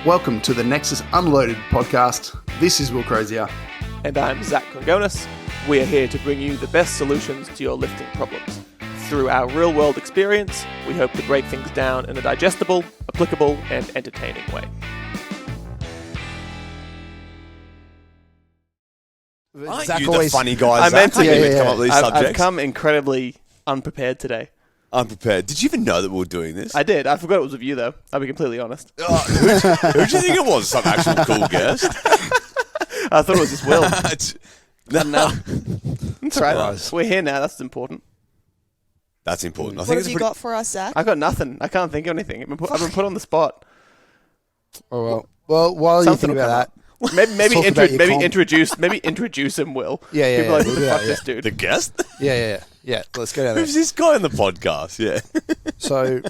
Welcome to the Nexus Unloaded podcast. This is Will Crozier. And I'm Zach Congonis. We are here to bring you the best solutions to your lifting problems. Through our real-world experience, we hope to break things down in a digestible, applicable, and entertaining way. Aren't Zach you always the funny guy, I Zach? meant to When be. come up with these I've subjects. come incredibly unprepared today. Unprepared. Did you even know that we were doing this? I did. I forgot it was with you, though. I'll be completely honest. Who do you think it was? Some actual cool guest? I thought it was just Will. No. That's right. We're here now. That's important. That's important. I What think have you got for us, Zach? I've got nothing. I can't think of anything. I've been put on the spot. Oh, well, while you think about that, Maybe Talk about your comp. introduce him, Will. Yeah. People are like, who we'll the do fuck that, this dude? The guest? Yeah. Let's go down there. Who's this guy on the podcast? Yeah. So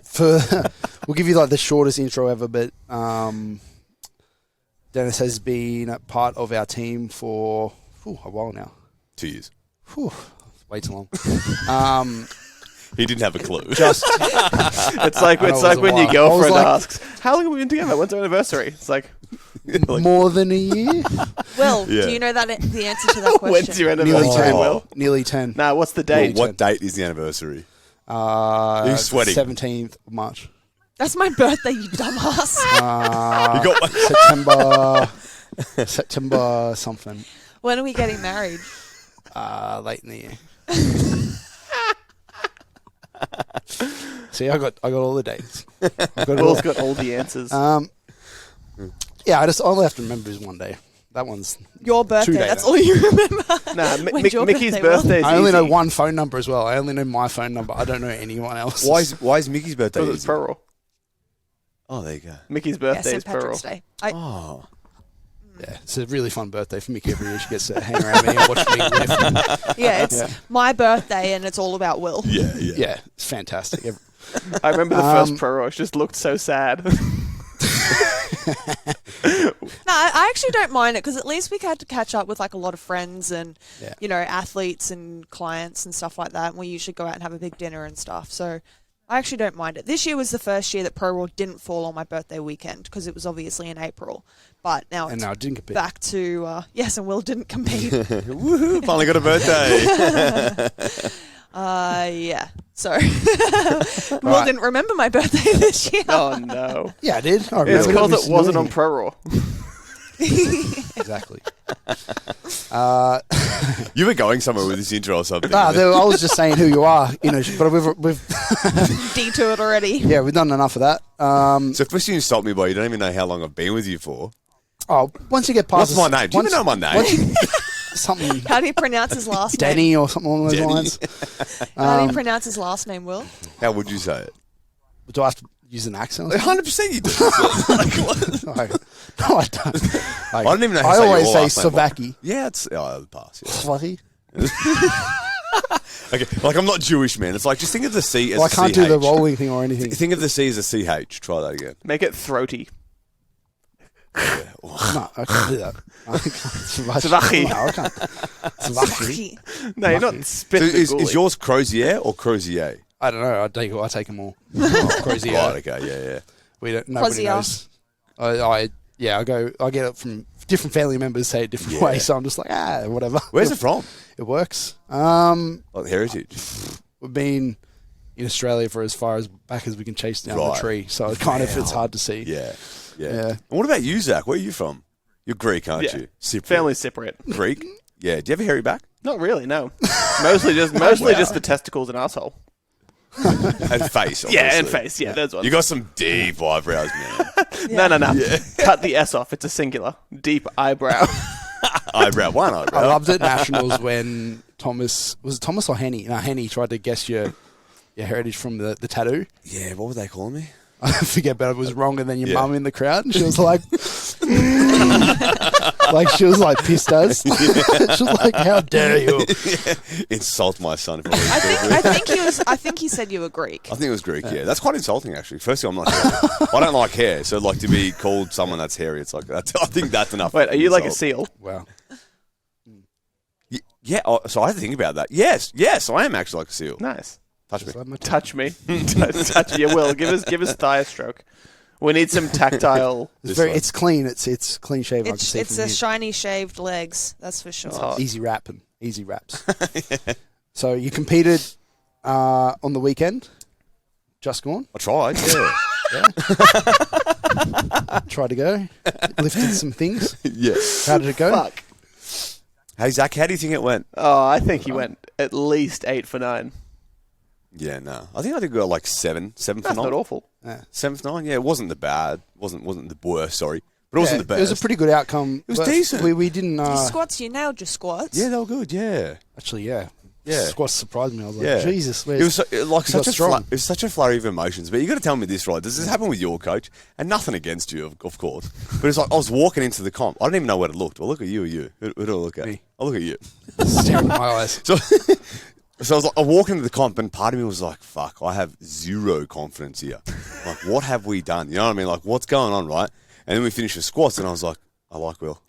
we'll give you like the shortest intro ever, but Denis has been a part of our team for a while now. 2 years. Way too long. He didn't have a clue. It's like I know it was a when while. your girlfriend I was like- asks, "How long have we been together? When's our anniversary?" It's like, More than a year? Will, Yeah. do you know the answer to that question? when's your Nearly anniversary? 10. Will? Nearly 10. Nah, what's the Well, date? what date is the anniversary? You're sweating? 17th of March. That's my birthday, you dumbass. You got September something. When are we getting married? Late in the year. See, I got all the dates. I've got it all. Will's got all the answers. Yeah, I only have to remember is one day. That one's. Your birthday, days. that's all you remember. Nah, When's your Mickey's birthday, Will? birthday is I only easy. know one phone number as well. I only know my phone number. I don't know anyone else. Why is Mickey's birthday? Because it's easy? Pearl. Oh, there you go. Mickey's Yeah, birthday St. is Pearl. Patrick's Day. Oh. Yeah, it's a really fun birthday for Mickey every year. She gets to hang around me and watch me lift. Yeah, it's my birthday and it's all about Will. Yeah. Yeah, it's fantastic. I remember the first Pearl. She just looked so sad. No, I actually don't mind it because at least we had to catch up with like a lot of friends and, Yeah. you know, athletes and clients and stuff like that. And we usually go out and have a big dinner and stuff. So I actually don't mind it. This year was the first year that Pro Raw didn't fall on my birthday weekend because it was obviously in April. But now And it's now I didn't compete. back to, yes, and Will didn't compete. Woohoo! Finally got a birthday. Yeah. So Will didn't remember my birthday this year. Oh no! Yeah, I did. I It's remember because it wasn't on Pro Raw. Exactly. You were going somewhere with this intro or something. I was just saying who you are, but we've Detoured already. yeah, we've done enough of that. So first you insult me, boy. You don't even know how long I've been with you for. Once you get past What's my name? Do you even know my name? Something How do you pronounce his last name? Denny or something along those Denny. lines. How do you pronounce his last name, Will? How would you say it? Do I have to use an accent? Or 100% you do. something? No, I don't. I don't even know how I to say always your say last name. Sovacki. Yeah, it's I'll pass. Yeah. Sovacki. Okay, like I'm not Jewish, man. It's like just think of the C as Well, I a can't CH. do the rolling thing or anything. Think of the C as a CH. Try that again. Make it throaty. Yeah. Oh. No, I can't do that. I can't. Sovacki. No, I can't. Sovacki. No, you're not So spitting. is yours Crozier or Crozier? I don't know. I take them all. Crazy. Right, okay, yeah. We don't. Nobody Crozier. knows. I get it from different family members say it different Yeah. ways. So I'm just like whatever. Where's it from? It works. Like heritage. We've been in Australia for as far as back as we can chase down the Right. tree. So it kind of it's hard to see. Yeah. Yeah. And what about you, Zach? Where are you from? You're Greek, aren't Yeah. you? Cypriot. Family Cypriot. Greek? Yeah. Do you have a hairy back? Not really. No. Mostly just the testicles and asshole. And face, obviously. Yeah, and face. Yeah, those ones. You got some deep eyebrows, man. No. Cut the S off. It's a singular. Deep eyebrow. One I eyebrow. loved it Nationals when Thomas or Henny? No, Henny tried to guess your heritage from the tattoo. Yeah, what were they calling me? I forget, but it was wrong. And then your Yeah. mum in the crowd, and she was like, like she was like pissed as. She was like, "How dare you?" Insult my son. I think he said you were Greek. I think it was Greek, yeah. That's quite insulting, actually. Firstly, I'm not hairy. I don't like hair, so like to be called someone that's hairy, it's like, I think that's enough. Wait, are you like a insult. seal? Wow. Yeah, so I had to think about that. Yes, I am actually like a seal. Nice. Touch me. Slap my Touch me. Touch you. Will. Give us thigh a stroke. We need some tactile. It's clean. It's clean shaven. I can see It's from a here. shiny shaved legs. That's for sure. Oh. Easy wraps. So you competed on the weekend. Just gone. I tried, yeah. Tried to go. Lifted some things. Yeah. How did it go? Fuck. Hey, Zach, how do you think it went? Oh, I think he went at least 8 for 9. Yeah, no. I think I did go like 7 for 9. That's not awful. 7 for 9, yeah. It wasn't the bad. Wasn't the worst, sorry. But it wasn't the best. It was a pretty good outcome. It was decent. We didn't... Your squats, you nailed your squats. Yeah, they were good, yeah. Actually, yeah. Yeah. Squats surprised me. I was like, Yeah. Jesus. It was like got strong. it was such a flurry of emotions. But you got to tell me this, right? Does this happen with your coach? And nothing against you, of course. But it's like I was walking into the comp. I didn't even know where to look. Do I look at you or you? Who do I look at? Me. I look at you. Staring in my eyes. So I was like, I walk into the comp, and part of me was like, "Fuck, I have zero confidence here. Like, what have we done? You know what I mean? Like, what's going on, right?" And then we finished the squats, and I was like, "I like Will.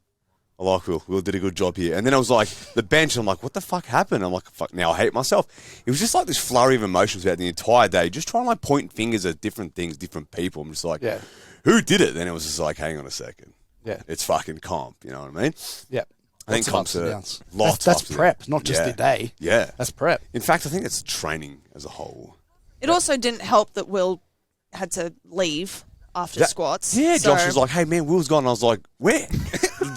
Will did a good job here." And then I was like, the bench, I'm like, what the fuck happened? I'm like, fuck, now I hate myself. It was just like this flurry of emotions throughout the entire day, just trying to like point fingers at different things, different people. I'm just like, Yeah. who did it? Then it was just like, hang on a second. Yeah. It's fucking comp, you know what I mean? Yeah. I think Lots comps of ups and are downs. lots That's of ups and prep, downs. not just Yeah. the day. Yeah. That's prep. In fact, I think it's training as a whole. It also didn't help that Will had to leave after squats. Yeah, so Josh was like, hey man, Will's gone. And I was like, where?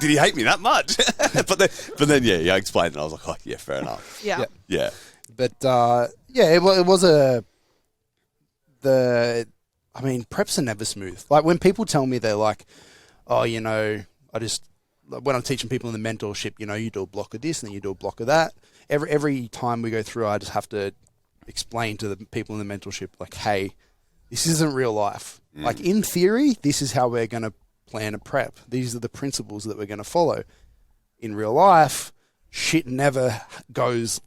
Did he hate me that much? but then I explained it. And I was like, oh yeah, fair enough. yeah. Yeah. But it was preps are never smooth. Like when people tell me they're like, oh, you know, when I'm teaching people in the mentorship, you know, you do a block of this and then you do a block of that. Every time we go through, I just have to explain to the people in the mentorship, like, hey, this isn't real life. Like in theory, this is how we're going to plan a prep. These are the principles that we're going to follow. In real life, shit never goes,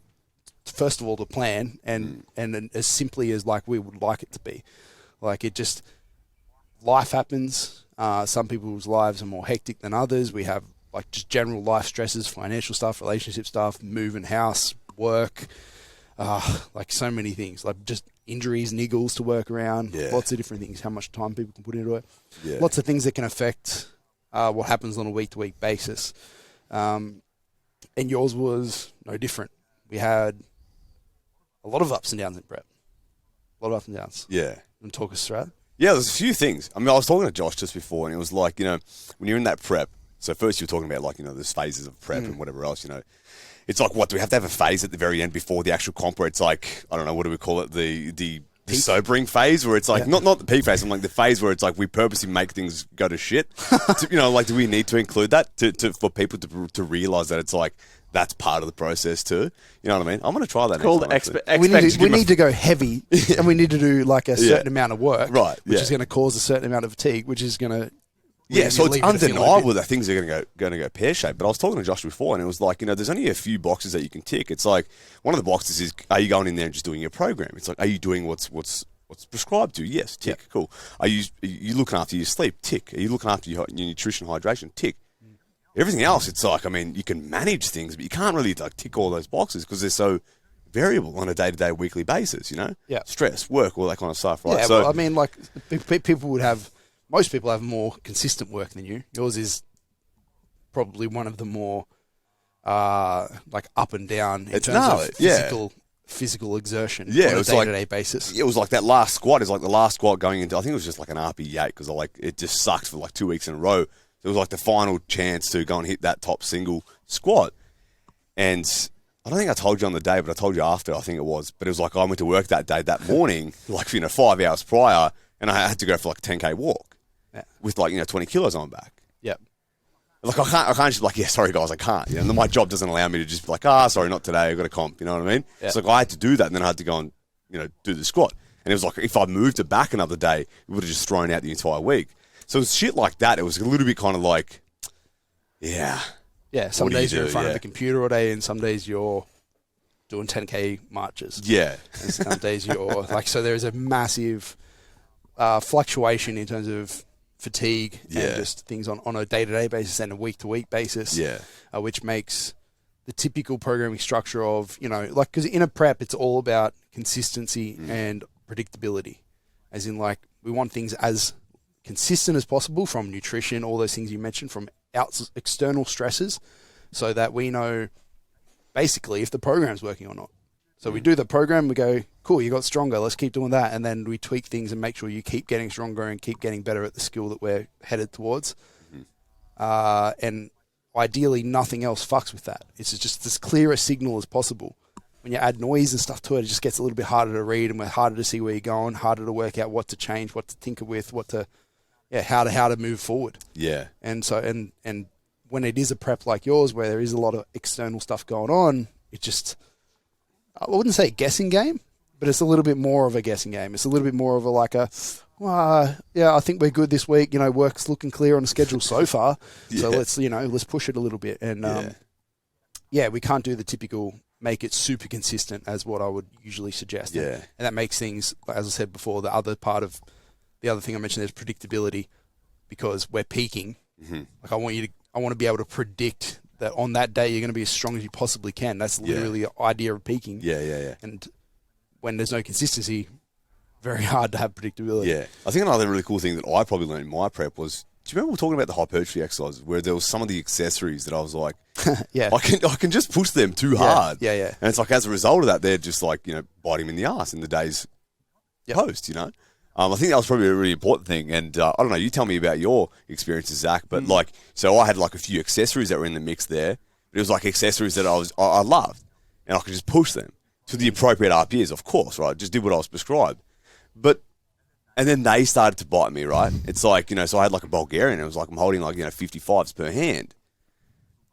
first of all, to plan and as simply as like we would like it to be. Like it just, life happens. Some people's lives are more hectic than others. We have like just general life stresses, financial stuff, relationship stuff, moving house, work, like so many things, like just injuries, niggles to work around, lots of different things, how much time people can put into it. Yeah. Lots of things that can affect what happens on a week-to-week basis. And yours was no different. We had a lot of ups and downs in prep. A lot of ups and downs. Yeah. And talk us through it. Yeah, there's a few things. I mean, I was talking to Josh just before, and it was like, you know, when you're in that prep, so first you're talking about like, you know, there's phases of prep and whatever else, you know. It's like, what, do we have to have a phase at the very end before the actual comp where it's like, I don't know, what do we call it, the sobering phase, where it's like, not the peak phase, I'm like the phase where it's like we purposely make things go to shit. You know, like, do we need to include that for people to realise that it's like, that's part of the process too? You know what I mean? I'm going to try that It's called next time, we need to go heavy and we need to do like a certain amount of work, right? Which is going to cause a certain amount of fatigue, which is going to so it's undeniable that things are going to go pear-shaped. But I was talking to Josh before, and it was like, you know, there's only a few boxes that you can tick. It's like, one of the boxes is, are you going in there and just doing your program? It's like, are you doing what's prescribed to? Yes, tick, cool. Are you looking after your sleep? Tick. Are you looking after your nutrition, hydration? Tick. Everything else, it's like, I mean, you can manage things, but you can't really like tick all those boxes because they're so variable on a day-to-day, weekly basis, you know? Yeah. Stress, work, all that kind of stuff, right? Yeah, so, well, I mean, like, most people have more consistent work than you. Yours is probably one of the more, like, up and down in terms of physical exertion on a day-to-day basis. It was like that last squat is like the last squat going into, I think it was just like an RP8 because it just sucked for like 2 weeks in a row. It was like the final chance to go and hit that top single squat. And I don't think I told you on the day, but I told you after, I think it was. But it was like I went to work that day, that morning, like, you know, 5 hours prior, and I had to go for like a 10K walk with like, you know, 20 kilos on my back. Yep. Like I can't just be like, yeah, sorry guys, I can't. You know, my job doesn't allow me to just be like, sorry, not today, I've got a comp, you know what I mean? Yeah. It's like I had to do that, and then I had to go and, you know, do the squat. And it was like, if I moved it back another day, it would have just thrown out the entire week. So it's shit like that. It was a little bit kind of like, yeah. Yeah, some days you're in front of the a computer all day, and some days you're doing 10K marches. Yeah. And some days you're like, so there's a massive fluctuation in terms of fatigue and just things on a day-to-day basis and a week-to-week basis, which makes the typical programming structure of, you know, like, because in a prep, it's all about consistency and predictability, as in, like, we want things as consistent as possible from nutrition, all those things you mentioned, from external stresses, so that we know basically if the program's working or not. So we do the program, we go, cool, you got stronger, let's keep doing that. And then we tweak things and make sure you keep getting stronger and keep getting better at the skill that we're headed towards. And ideally, nothing else fucks with that. It's just as clear a signal as possible. When you add noise and stuff to it, it just gets a little bit harder to read and harder to see where you're going, harder to work out what to change, what to tinker with, how to move forward. Yeah. And so, and when it is a prep like yours, where there is a lot of external stuff going on, it just, I wouldn't say a guessing game, but it's a little bit more of a guessing game. It's a little bit more of I think we're good this week. Work's looking clear on the schedule so far. So let's push it a little bit. And we can't do the typical make it super consistent as what I would usually suggest. Yeah. And that makes things, as I said before, the other thing I mentioned is predictability, because we're peaking. Like I want to be able to predict that on that day you're going to be as strong as you possibly can. That's literally the idea of peaking. Yeah. And when there's no consistency, very hard to have predictability. Yeah. I think another really cool thing that I probably learned in my prep was, do you remember we were talking about the hypertrophy exercises where there was some of the accessories that I was like, I can just push them too hard. Yeah. And it's like, as a result of that, they're just like, biting me in the ass in the days post, I think that was probably a really important thing. And I don't know, you tell me about your experiences, Zach, but so I had like a few accessories that were in the mix there, but it was like accessories that I loved, and I could just push them to the appropriate RPEs, of course, right? Just did what I was prescribed. And then they started to bite me, right? It's like, so I had like a Bulgarian, and it was like I'm holding like, 55s per hand.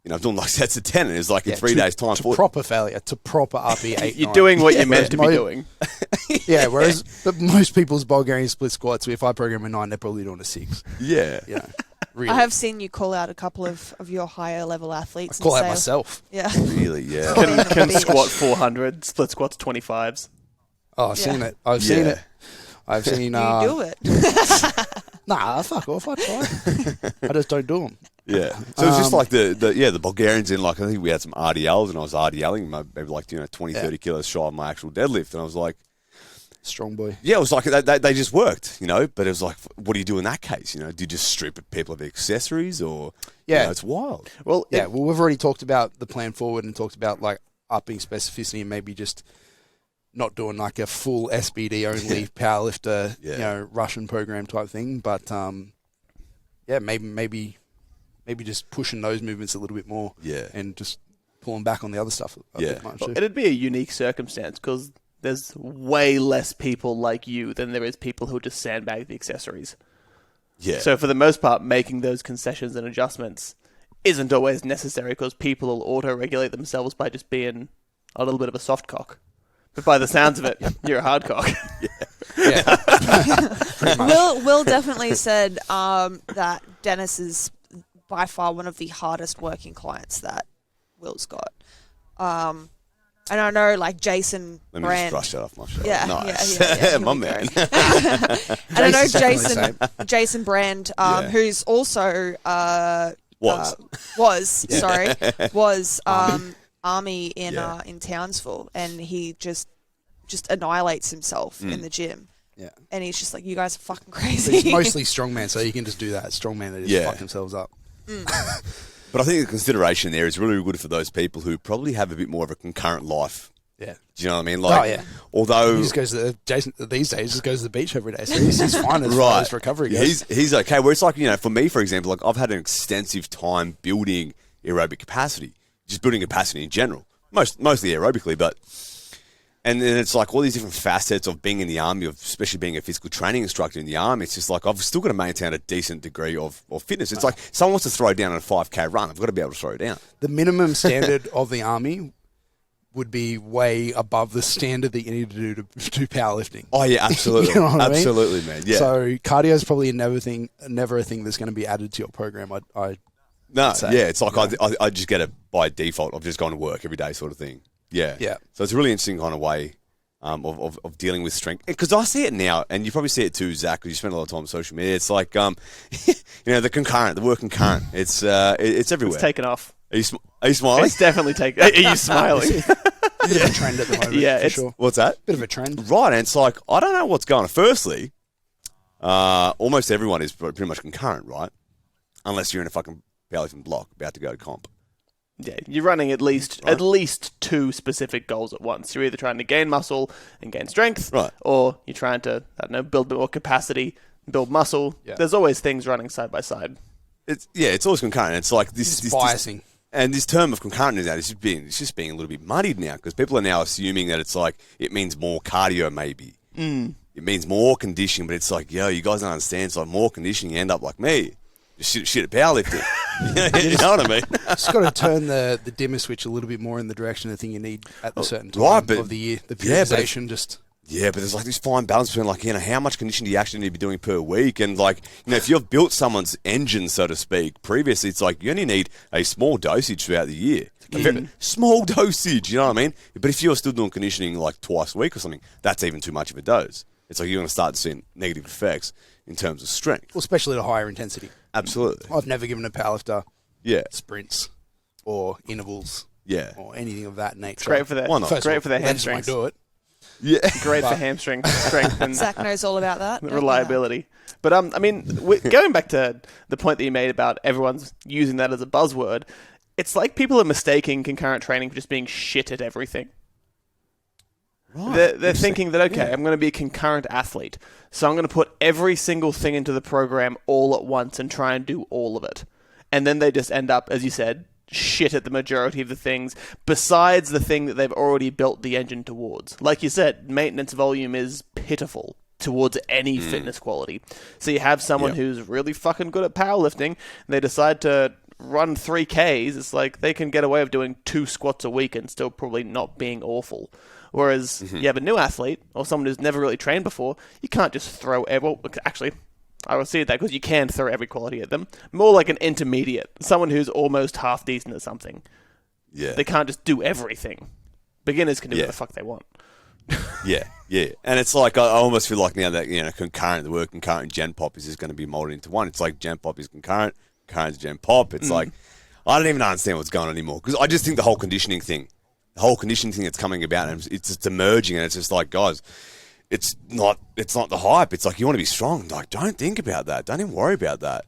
I'm doing like sets of 10, and it's like in 3 days' time. To proper failure, to proper RP 8, You're doing what you're meant to be doing. Yeah, whereas most people's Bulgarian split squats, if I program a 9, they're probably doing a 6. Yeah. Really. I have seen you call out a couple of your higher level athletes. I call out myself. Yeah. Really, yeah. Can squat 400, split squats 25s. Oh, I've seen it. I've seen it. I've seen... You do it. Nah, fuck off. I try. I just don't do them. Yeah. So it's just like the Bulgarians in, like, I think we had some RDLs, and I was RDLing maybe like, 20, 30 kilos shy of my actual deadlift. And I was like... Strong boy. Yeah, it was like they just worked, but it was like, what do you do in that case? Do you just strip people of accessories, or... Yeah. It's wild. Well, yeah, we've already talked about the plan forward and talked about, like, upping specificity and maybe just... not doing like a full SBD only powerlifter, Russian program type thing, but maybe just pushing those movements a little bit more, and just pulling back on the other stuff a bit much. Well, it'd be a unique circumstance because there's way less people like you than there is people who just sandbag the accessories. Yeah. So for the most part, making those concessions and adjustments isn't always necessary because people will auto-regulate themselves by just being a little bit of a soft cock. But by the sounds of it, you're a hard cock. Will definitely said that Denis is by far one of the hardest working clients that Will's got. And I know, like, Jason Let me Brand. just brush that off my shoulder. Yeah, nice. yeah, My man. And I know Jason Brand, who's also was Army in Townsville, and he just annihilates himself in the gym. Yeah. And he's just like, you guys are fucking But crazy. it's mostly strongman, so you can just do that. Strongman, they just fuck themselves up. But I think the consideration there is really good for those people who probably have a bit more of a concurrent life. Yeah. Do you know what I mean? Like, although he just goes to Jason these days just goes to the beach every day, so he's fine as far as recovery goes. He's okay. Where it's like, for me, for example, like I've had an extensive time building aerobic capacity, just building capacity in general, mostly aerobically, but. And then it's like all these different facets of being in the Army, of especially being a physical training instructor in the Army. It's just like I've still got to maintain a decent degree of fitness. It's like someone wants to throw down on a 5K run. I've got to be able to throw it down. The minimum standard of the Army would be way above the standard that you need to do powerlifting. Oh, yeah, absolutely. You know what absolutely, I mean? Man. Yeah. So cardio is probably never a thing that's going to be added to your program. It's like I just get it by default of just going to work every day sort of thing. Yeah. Yeah. So it's a really interesting kind of way of dealing with strength. Because I see it now, and you probably see it too, Zach, because you spend a lot of time on social media. It's like, the word concurrent. It's everywhere. It's taken off. Are you smiling? It's definitely taken. Are you smiling? Bit of a trend at the moment. Yeah, for sure. What's that? Bit of a trend. Right, and it's like, I don't know what's going on. Firstly, almost everyone is pretty much concurrent, right? Unless you're in a fucking powerlifting block about to go to comp. Yeah, you're running at least two specific goals at once. You're either trying to gain muscle and gain strength, Right. or you're trying to, I don't know, build a bit more capacity, build muscle. Yeah. There's always things running side by side. It's always concurrent. It's like this biasing. And this term of concurrent is now it's just being a little bit muddied now because people are now assuming that it's like it means more cardio maybe. It means more conditioning, but it's like, yo, you guys don't understand. It's like more conditioning, you end up like me. Just shit at powerlifting. You know what I mean? Just got to turn the dimmer switch a little bit more in the direction of the thing you need at the certain time of the year. The periodization but there's like this fine balance between like, how much conditioning do you actually need to be doing per week? And like, if you've built someone's engine, so to speak, previously, it's like you only need a small dosage throughout the year. A very small dosage, you know what I mean? But if you're still doing conditioning like twice a week or something, that's even too much of a dose. It's like you're going to start seeing negative effects in terms of strength. well, especially at a higher intensity. Absolutely. I've never given a powerlifter sprints or intervals or anything of that nature. It's great for their, Why not? Great for their They just hamstrings. won't do it. Yeah. Great for hamstring strength and Zach knows all about that. reliability. But I mean, going back to the point that you made about everyone's using that as a buzzword, it's like people are mistaking concurrent training for just being shit at everything. Right. They're thinking that, okay, I'm going to be a concurrent athlete, so I'm going to put every single thing into the program all at once and try and do all of it. And then they just end up, as you said, shit at the majority of the things, besides the thing that they've already built the engine towards. Like you said, maintenance volume is pitiful towards any fitness quality. So you have someone who's really fucking good at powerlifting, and they decide to run 3Ks, it's like they can get away with doing 2 squats a week and still probably not being awful. Whereas you have a new athlete or someone who's never really trained before, you can't just throw actually, I will see that because you can throw every quality at them. More like an intermediate, someone who's almost half decent at something. Yeah. They can't just do everything. Beginners can do what the fuck they want. Yeah. And it's like, I almost feel like now that, the word concurrent Gen Pop is just going to be molded into one. It's like Gen Pop is concurrent is Gen Pop. It's like, I don't even understand what's going on anymore because I just think the whole conditioning thing that's coming about, and it's just emerging, and it's just like, guys, it's not the hype. It's like, you want to be strong. Like, don't think about that. Don't even worry about that.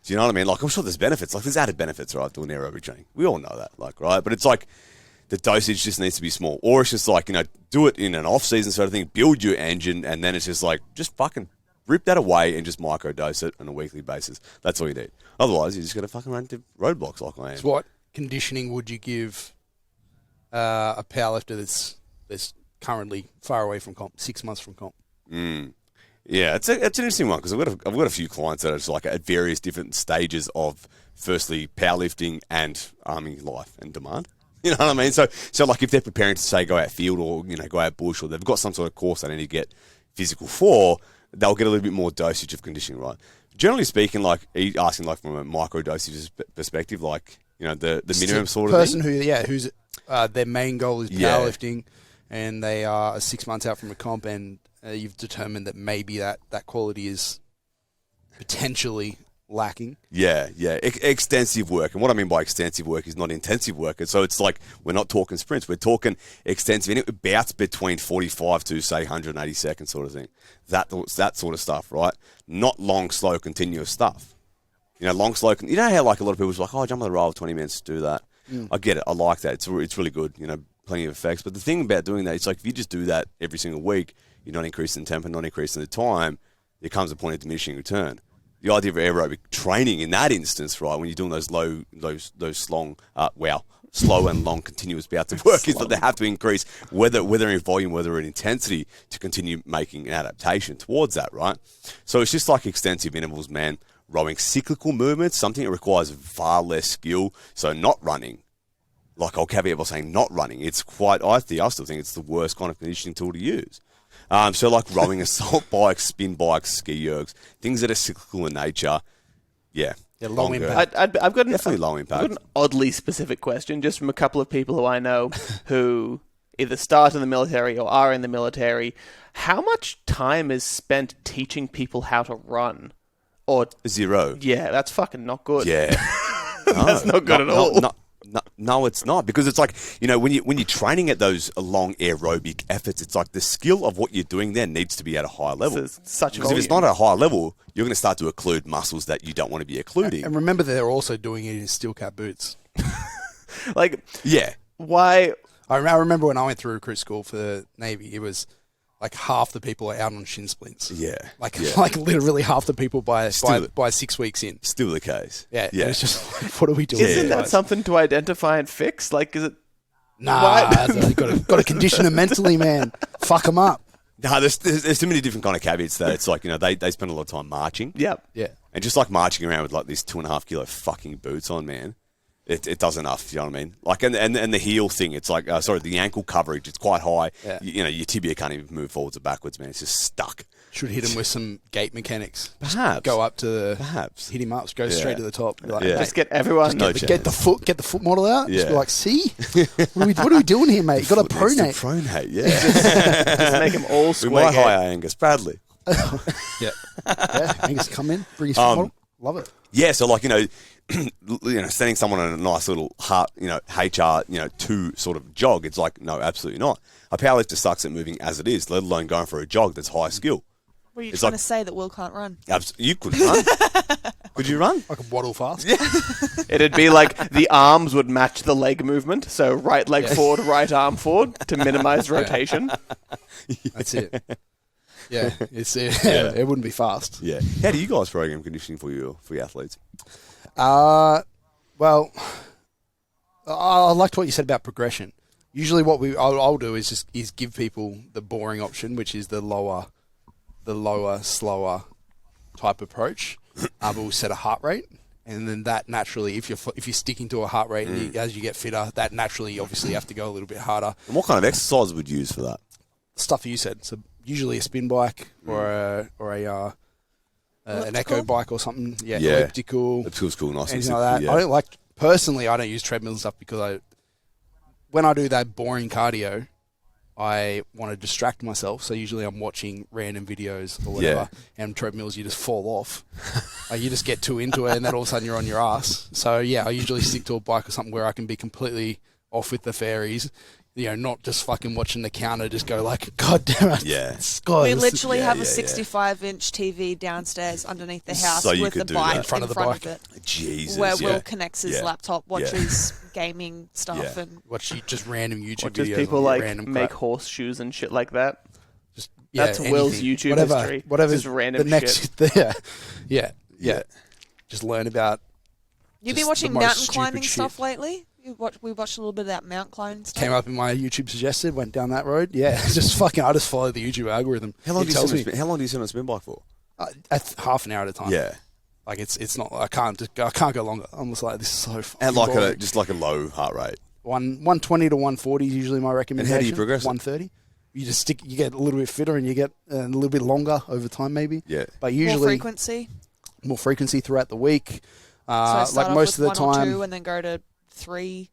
Do you know what I mean? Like, I'm sure there's benefits. Like, there's added benefits, right, doing aerobic training. We all know that, like, right? But it's like, the dosage just needs to be small. Or it's just like, do it in an off-season sort of thing, build your engine, and then it's just like, just fucking rip that away and just microdose it on a weekly basis. That's all you need. Otherwise, you're just going to fucking run into roadblocks like I am. So what conditioning would you give a powerlifter that's currently far away from comp, 6 months from comp? Yeah, it's an interesting one because I've got a few clients that are just like at various different stages of, firstly, powerlifting and army life and demand. You know what I mean? So like if they're preparing to say go out field or go out bush, or they've got some sort of course they need to get physical for, they'll get a little bit more dosage of conditioning, right? Generally speaking, like asking like from a micro dosage perspective, like the minimum sort of person thing. who's their main goal is powerlifting, and they are 6 months out from a comp, and you've determined that maybe that quality is potentially lacking. Yeah. Extensive work. And what I mean by extensive work is not intensive work. And so it's like, we're not talking sprints, we're talking extensive. And it bouts between 45 to, say, 180 seconds sort of thing. That sort of stuff, right? Not long, slow, continuous stuff. Long, slow. You know how like a lot of people are like, oh, jump on the rail 20 minutes to do that. I get it. I like that. It's really good. Plenty of effects. But the thing about doing that, it's like if you just do that every single week, you're not increasing the tempo, not increasing the time, there comes a point of diminishing return. The idea of aerobic training in that instance, right, when you're doing those slow and long continuous bouts of work, is that they have to increase whether in volume, whether in intensity, to continue making an adaptation towards that, right? So it's just like extensive intervals, man. Rowing cyclical movements, something that requires far less skill. So not running, like I'll caveat by saying not running, it's quite, I still think it's the worst kind of conditioning tool to use. So like rowing, assault bikes, spin bikes, ski ergs, things that are cyclical in nature, low impact. I've got definitely low impact. I've got an oddly specific question, just from a couple of people who I know who either start in the military or are in the military. How much time is spent teaching people how to run? Or 0. Yeah, that's fucking not good. Yeah. That's not good at all. No, it's not, because it's like, when you're training at those long aerobic efforts, it's like the skill of what you're doing there needs to be at a higher level. It's such because if it's not at a higher level, you're going to start to occlude muscles that you don't want to be occluding. And remember, they're also doing it in steel cap boots. Like, yeah. why? I remember when I went through recruit school for the Navy, it was like half the people are out on shin splints. Yeah. Like literally half the people by 6 weeks in. Still the case. Yeah. And it's just like, what are we doing? Isn't that something to identify and fix? Like, is it? Nah, you got to condition them mentally, man. Fuck them up. No, there's too many different kind of caveats there. It's like, they spend a lot of time marching. Yep. Yeah. And just like marching around with like these 2.5 kilo fucking boots on, man. It does enough, you know what I mean? Like, and the heel thing, it's like, the ankle coverage, it's quite high. Yeah. Your tibia can't even move forwards or backwards, man. It's just stuck. Should hit him with some gate mechanics. Perhaps. Go up to the... Perhaps. Hit him up, go straight to the top. Like, Just get everyone... Get the foot model out. Yeah. Just be like, see? What are we doing here, mate? You got to pronate. Pronate, yeah. Just make them all We square. might hire Angus Bradley. Yeah. Angus, come in, bring his foot model. Love it. Yeah, so like, sending someone on a nice little HR, 2 sort of jog, it's like, no, absolutely not. A powerlifter sucks at moving as it is, let alone going for a jog that's high skill. Were you It's trying like- to say that Will can't run? You couldn't run. Could you run? I can waddle fast. It'd be like the arms would match the leg movement. So right leg forward, right arm forward to minimize rotation. That's it. Yeah, it wouldn't be fast. Yeah. How do you guys program conditioning for your athletes? Well, I liked what you said about progression. Usually, what I'll do is give people the boring option, which is the lower, slower type approach. We'll set a heart rate, and then that naturally, if you're sticking to a heart rate, and as you get fitter, that naturally, obviously, you have to go a little bit harder. And what kind of exercise would you use for that? Stuff you said. So usually a spin bike or an echo bike or something. Yeah. Elliptical. Elliptical's cool, nice and Anything simple. like that. Yeah. Personally, I don't use treadmill and stuff because when I do that boring cardio, I want to distract myself. So usually I'm watching random videos or whatever, and treadmills, you just fall off. You just get too into it, and then all of a sudden you're on your ass. So yeah, I usually stick to a bike or something where I can be completely off with the fairies. Not just fucking watching the counter, just go like, God damn it. Yeah. We literally have a 65-inch TV downstairs underneath the house So you with could the do bike that. in front of it. Jesus. Where Will connects his Yeah. laptop, watches gaming stuff, Yeah. and Watch just random YouTube Just videos. people on like random make crap. horseshoes and shit like that. Just, That's Will's YouTube whatever, history. Whatever. Just random the next, shit. Yeah. Just learn about. You've been Just watching the most mountain stupid climbing shit. stuff lately? We watched a little bit of that mountain climbing stuff. Came up in my YouTube suggested, went down that road. Yeah, I just follow the YouTube algorithm. How long It do tells me you sit on a spin bike for? at half an hour at a time. Yeah. Like it's not. I can't go longer. I'm just like, this is so fucking And like boring. just like a low heart rate. 120 to 140 is usually my recommendation. And how do you progress it? 130. You just you get a little bit fitter and you get a little bit longer over time, maybe. Yeah. But usually More frequency. more frequency throughout the week. So start like off most with of the 1 or time. 2 and then go to 3-ish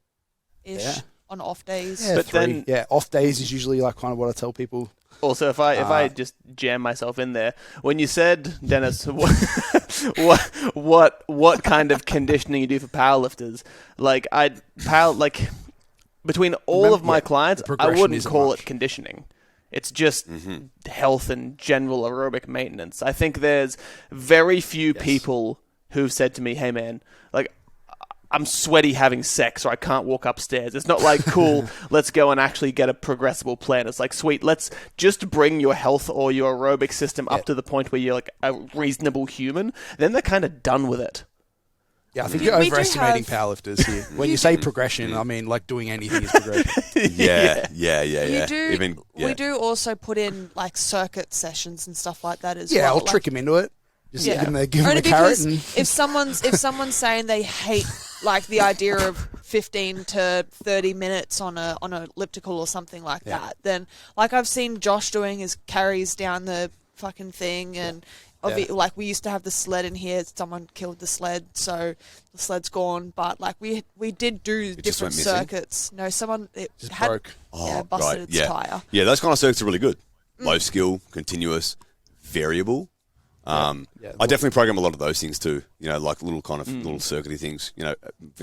on off days. Yeah, But 3. then- off days is usually like kind of what I tell people. Also, if I just jam myself in there, when you said, Dennis, what kind of conditioning you do for powerlifters, between all of my clients, I progression wouldn't isn't call much. it conditioning. It's just health and general aerobic maintenance. I think there's very few people who've said to me, "Hey, man, I'm sweaty having sex, or I can't walk upstairs." It's not like, cool, let's go and actually get a progressible plan. It's like, sweet, let's just bring your health or your aerobic system up to the point where you're like a reasonable human. Then they're kind of done with it. Yeah, I think We you're do overestimating have- powerlifters here. When you say progression, I mean like doing anything is progression. Yeah. We do also put in like circuit sessions and stuff like that as Yeah, well. I'll trick them into it. Just give them the Only carrot. because And if someone's saying they hate like the idea of 15 to 30 minutes on a elliptical or something like that, then like I've seen Josh doing his carries down the fucking thing, and like we used to have the sled in here. Someone killed the sled, so the sled's gone. But like we did do different went missing? circuits. No, someone just had broke. busted its tire. Yeah, those kind of circuits are really good. Low skill, continuous, variable. I definitely program a lot of those things too. You know, like little kind of little circuity things. You know,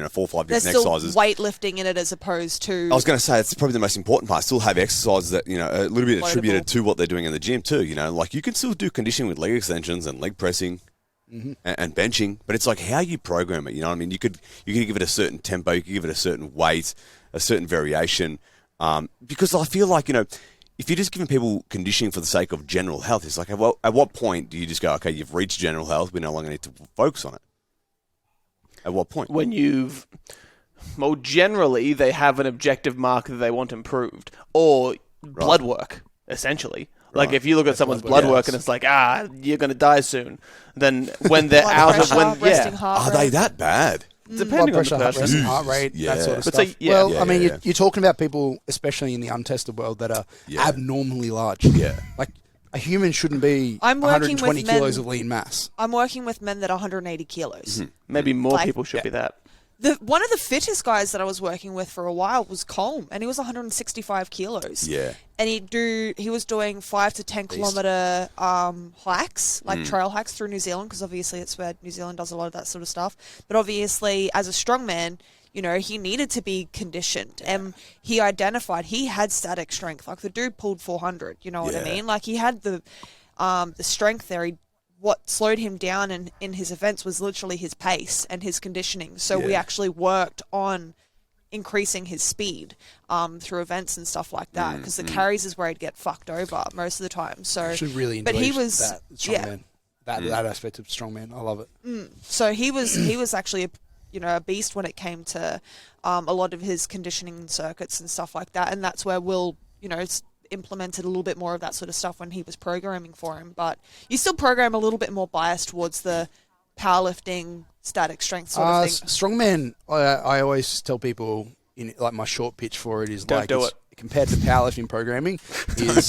4 or 5 There's different still exercises. weightlifting in it as opposed to. I was going to say it's probably the most important part. Still have exercises that, you know, a little bit Loadable. attributed to what they're doing in the gym too. You know, like you can still do conditioning with leg extensions and leg pressing and benching, but it's like how you program it. You know what I mean? You could give it a certain tempo, you could give it a certain weight, a certain variation. Because I feel like, you know, if you're just giving people conditioning for the sake of general health, it's like, well, at what point do you just go, okay, you've reached general health, we no longer need to focus on it? At what point? When well, generally, they have an objective marker that they want improved, or blood work, essentially. Like, if you look at someone's blood work and it's like, you're going to die soon, then when they're out of... resting heart Are rate. they that bad? Depending Blood pressure, on the person. resting heart rate, that sort of But stuff. so, yeah. Well, I mean, you're talking about people, especially in the untested world, that are abnormally large. Yeah. Like, a human shouldn't be I'm working 120 with kilos men- of lean mass. I'm working with men that are 180 kilos. Maybe more Like- people should be that. One of the fittest guys that I was working with for a while was Colm, and he was 165 kilos. Yeah. And he was doing 5 to 10 kilometer hikes, like trail hikes through New Zealand, because obviously it's where New Zealand does a lot of that sort of stuff. But obviously, as a strongman, you know, he needed to be conditioned, and he identified he had static strength. Like the dude pulled 400. You know what I mean? Like he had the strength there. What slowed him down in his events was literally his pace and his conditioning. So we actually worked on increasing his speed through events and stuff like that, because the carries is where he'd get fucked over most of the time. So I should really but he enjoy was that strongman. That aspect of strongman. I love it. So he was actually a beast when it came to a lot of his conditioning circuits and stuff like that. And that's where Will, implemented a little bit more of that sort of stuff when he was programming for him. But you still program a little bit more biased towards the powerlifting, static strength sort of thing. Strongman, I always tell people, like my short pitch for it is Don't like do it's, it. compared to powerlifting programming, is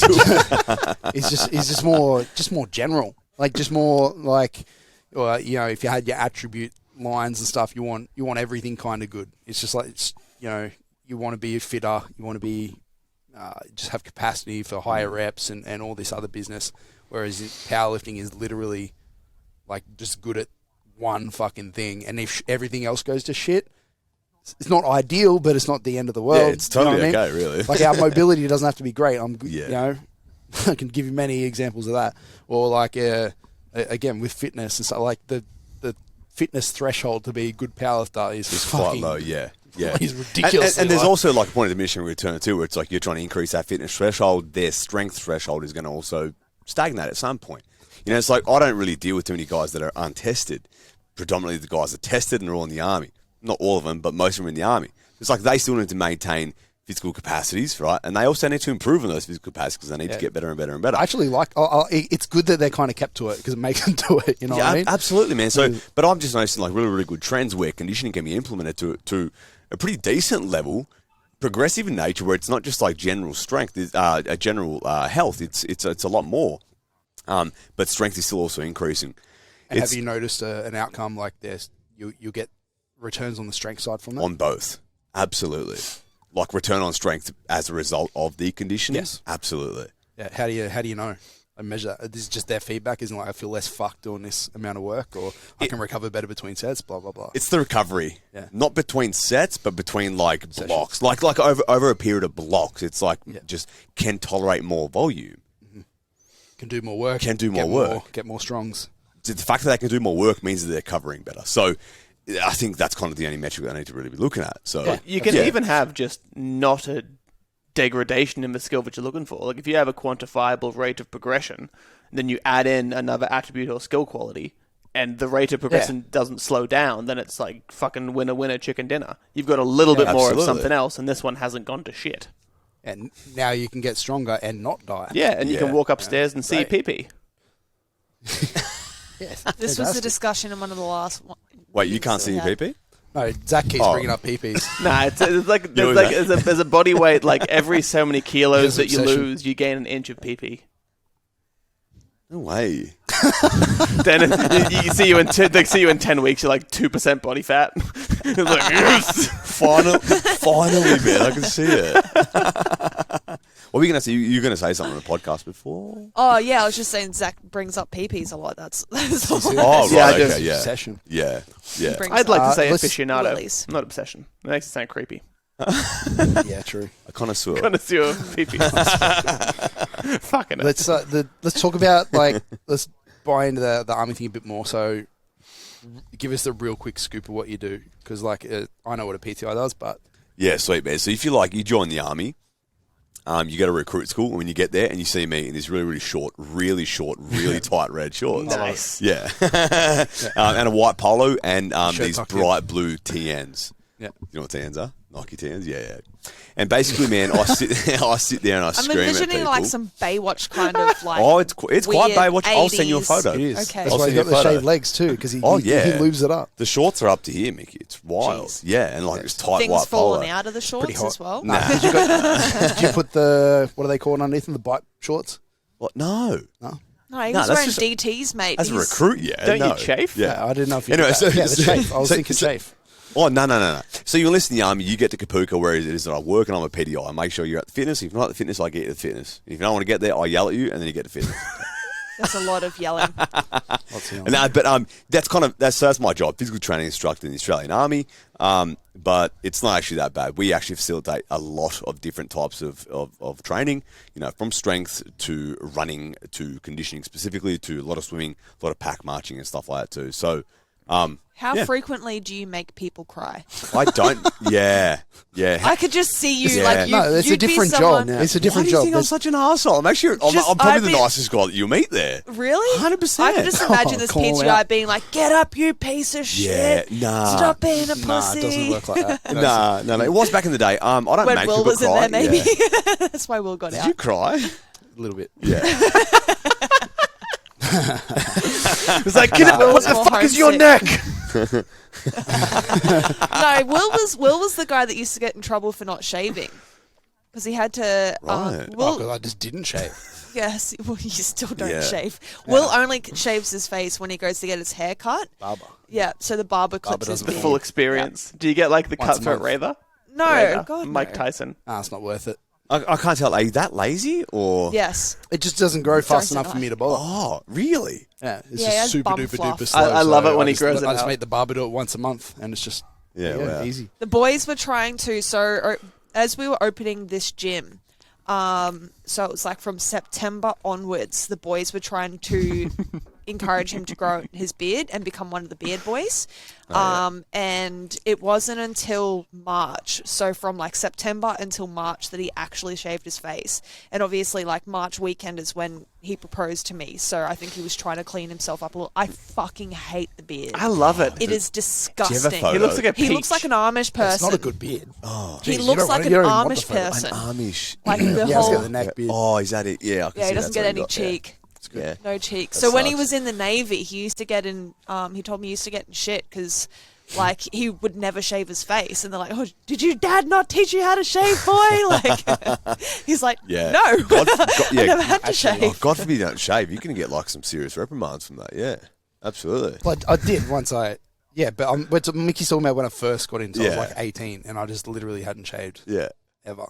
just more general. Like just more like, if you had your attribute lines and stuff, you want everything kind of good. It's just like you want to be fitter, you want to be just have capacity for higher reps and all this other business. Whereas powerlifting is literally like just good at one fucking thing, and if everything else goes to shit, it's not ideal, but it's not the end of the world. Yeah, it's totally you know what I okay, mean? really. Like our mobility doesn't have to be great. I can give you many examples of that. Or like again with fitness and stuff, like the fitness threshold to be a good powerlifter is quite low. Yeah. He's ridiculous. And there's also like a point of diminishing return too, where it's like you're trying to increase that fitness threshold. Their strength threshold is going to also stagnate at some point. It's like I don't really deal with too many guys that are untested. Predominantly the guys are tested and are all in the army. Not all of them, but most of them are in the army. It's like they still need to maintain physical capacities, right? And they also need to improve on those physical capacities because they need to get better and better and better. I actually like. It's good that they're kind of kept to it because it makes them do it. You know what I mean? Absolutely, man. So, but I'm just noticing like really, really good trends where conditioning can be implemented to a pretty decent level, progressive in nature, where it's not just like general strength, a general health. It's a lot more, but strength is still also increasing. And have you noticed an outcome like this? You get returns on the strength side from that? On both, absolutely. Like return on strength as a result of the conditioning. Yes, absolutely. Yeah. How do you know? I measure that. This is just their feedback. Isn't like I feel less fucked doing this amount of work, or I can recover better between sets. Blah blah blah. It's the recovery, not between sets, but between like blocks. Like over a period of blocks, it's like just can tolerate more volume, can do more work, get more strongs. The fact that they can do more work means that they're covering better. So I think that's kind of the only metric that I need to really be looking at. So you can even have just not a degradation in the skill that you're looking for. Like if you have a quantifiable rate of progression, then you add in another attribute or skill quality, and the rate of progression doesn't slow down, then it's like fucking winner chicken dinner. You've got a little bit more of something else, and this one hasn't gone to shit. And now you can get stronger and not die. Yeah, and you can walk upstairs and see pee-pee. Yes, this was a discussion in one of the last one. Wait, you can't see your PP? No, Zach keeps bringing up peepees. Nah, it's like there's a body weight, like every so many kilos that you lose, you gain an inch of PP. No way. Then you see you in 10 weeks, you're like 2% body fat. It's like, yes! Finally, man, I can see it. What were you going to say? You were going to say something on the podcast before? Oh yeah, I was just saying Zach brings up peepees a lot. That's all. Oh, right, Yeah, I do. okay, yeah. Obsession. Yeah, yeah. Brings I'd like to up say let's- aficionado, Willies. not obsession. It makes it sound creepy. Yeah, true. A connoisseur. Connoisseur of pee-pee. Fucking hell. Let's talk about like let's buy into the army thing a bit more. So, give us the real quick scoop of what you do, because like I know what a PTI does, but Yeah, sweet, man. So if you you join the army, you go to recruit school, and when you get there and you see me in this really short, really tight red shorts. Nice. Yeah. And a white polo and Shirt these tucked in. bright blue TNs. yeah. You know what TNs are? Nike TNs? Yeah. And basically, man, I sit there and I I'm scream at envisioning people. like some Baywatch kind of like. Oh, it's quite weird Baywatch. I'll send you a 80s. photo. It is. Okay. That's I'll why send he's you got a the photo. shaved legs too, because he yeah. lubes it up. The shorts are up to here, Mickey. It's wild. Jeez. Yeah, and like it's tight Things white polo. falling out of the Pretty shorts hot. as well. Nah. Did you put the what are they called underneath them? The bite shorts? What? No. No, he No, was that's wearing just- DTs, mate. As a He's- recruit, yeah. Don't no. you chafe? Yeah. I didn't know if you Anyway, did that. so- Yeah, the chafe. I was so- thinking so- chafe. Oh, no. So you enlist in the army, you get to Kapuka where it is that I work and I'm a PTI. I make sure you're at the fitness. If you're not at the fitness, I get you to the fitness. If you don't want to get there, I yell at you and then you get to fitness. There's a lot of yelling. That's my job, physical training instructor in the Australian Army. But it's not actually that bad. We actually facilitate a lot of different types of training, from strength to running to conditioning specifically to a lot of swimming, a lot of pack marching and stuff like that too. So, How yeah. frequently do you make people cry? I don't, yeah. I could just see you Yeah. like you. No, it's a you'd be different someone- job. It's a different Why do you job. think I'm such an arsehole? I'm actually, I'm Just- probably I'd the be- nicest guy that you'll meet there. Really? 100%. I could just imagine this Call him PTI out. being like, "Get up, you piece of Yeah, shit! nah. Stop being a pussy." Nah, it doesn't work like that. No. It was back in the day. I don't When make Will people was in cry. there, maybe. Yeah. That's why Will got Did out. you cry? A little bit. Yeah. It's like, what was the more fuck is your homesick. neck? No, Will was the guy that used to get in trouble for not shaving because he had to. Right. Oh, Will, because I just didn't shave. yes, well, you still don't Yeah. shave. Will only shaves his face when he goes to get his hair cut. Barber. Yeah, so the barber clips his doesn't The beard. full experience. Do you get like the Once a cut for month. Rather? No, Rather. God, Mike no. Tyson. It's not worth it. I can't tell. Are you that lazy or? Yes. It just doesn't grow fast Don't enough for say me to bother. Oh, really? Yeah, it's Yeah, he has just super bum duper fluff. duper slow. I love so it when he just- grows it I just out. make the barber do it once a month, and it's just Yeah, wow. easy. The boys were trying to, as we were opening this gym, so it was like from September onwards, the boys were trying to encourage him to grow his beard and become one of the beard boys. And it wasn't until March, so from like September until March, that he actually shaved his face. And obviously, like March weekend is when he proposed to me, so I think he was trying to clean himself up a little. I fucking hate the beard. I love it. It is disgusting. photo? He looks like a He peach. looks like an Amish person. It's not a good beard. Oh, He Jeez, you looks don't like want- an you don't even want the Amish photo. An person. Amish. Like the Yeah, it's whole. got the neck beard. Oh, is that it? Yeah. I can Yeah, see he doesn't that's get what any got, yeah. cheek. Yeah. No cheek. That So when he sucks. was in the Navy, he used to get in. He told me he used to get in shit because, like, he would never shave his face, and they're like, "Oh, did your dad not teach you how to shave, boy?" Like, he's like, Yeah. "No, yeah. I never had to actually, shave." Oh, God forbid you don't shave. You can get like some serious reprimands from that. Yeah. Absolutely. Well, I did once. But Mickey's talking about when I first got into. I was Yeah. like 18, and I just literally hadn't shaved Yeah. ever.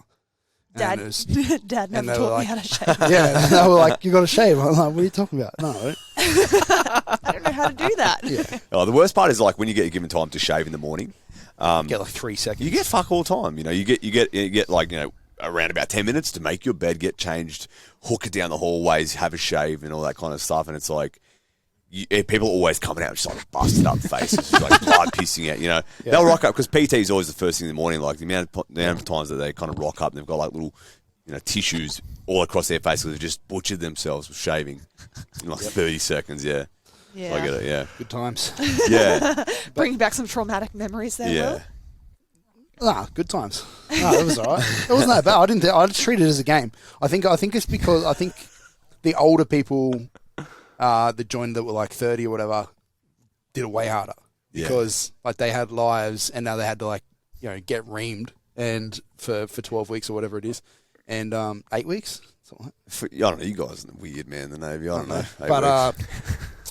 Dad, And it was- Dad never they taught were me like- how to shave. yeah, and they were like, "You got to shave." I'm like, "What are you talking about?" No. I don't know how to do that. Yeah. Oh, the worst part is like when you get given time to shave in the morning. Get like 3 seconds. You get fuck all time. You get like around about 10 minutes to make your bed, get changed, hook it down the hallways, have a shave, and all that kind of stuff. And it's like people are always coming out just like busted up faces, just like blood pissing out. Yeah. They'll rock up because PT is always the first thing in the morning. Like the amount of times that they kind of rock up and they've got like little tissues all across their face because they've just butchered themselves with shaving in like 30 seconds. Yeah, Yeah, I get it. Yeah, Good times. yeah, bringing back some traumatic memories there. yeah. Nah, good times. No, it was alright. It wasn't that bad. I just treated it as a game. I think it's because I think the older people that joined that were like 30 or whatever did it way harder Yeah. because like they had lives and now they had to like get reamed and for 12 weeks or whatever it is and 8 weeks. Something like I don't know. You guys are weird, man. The Navy. I don't know. that.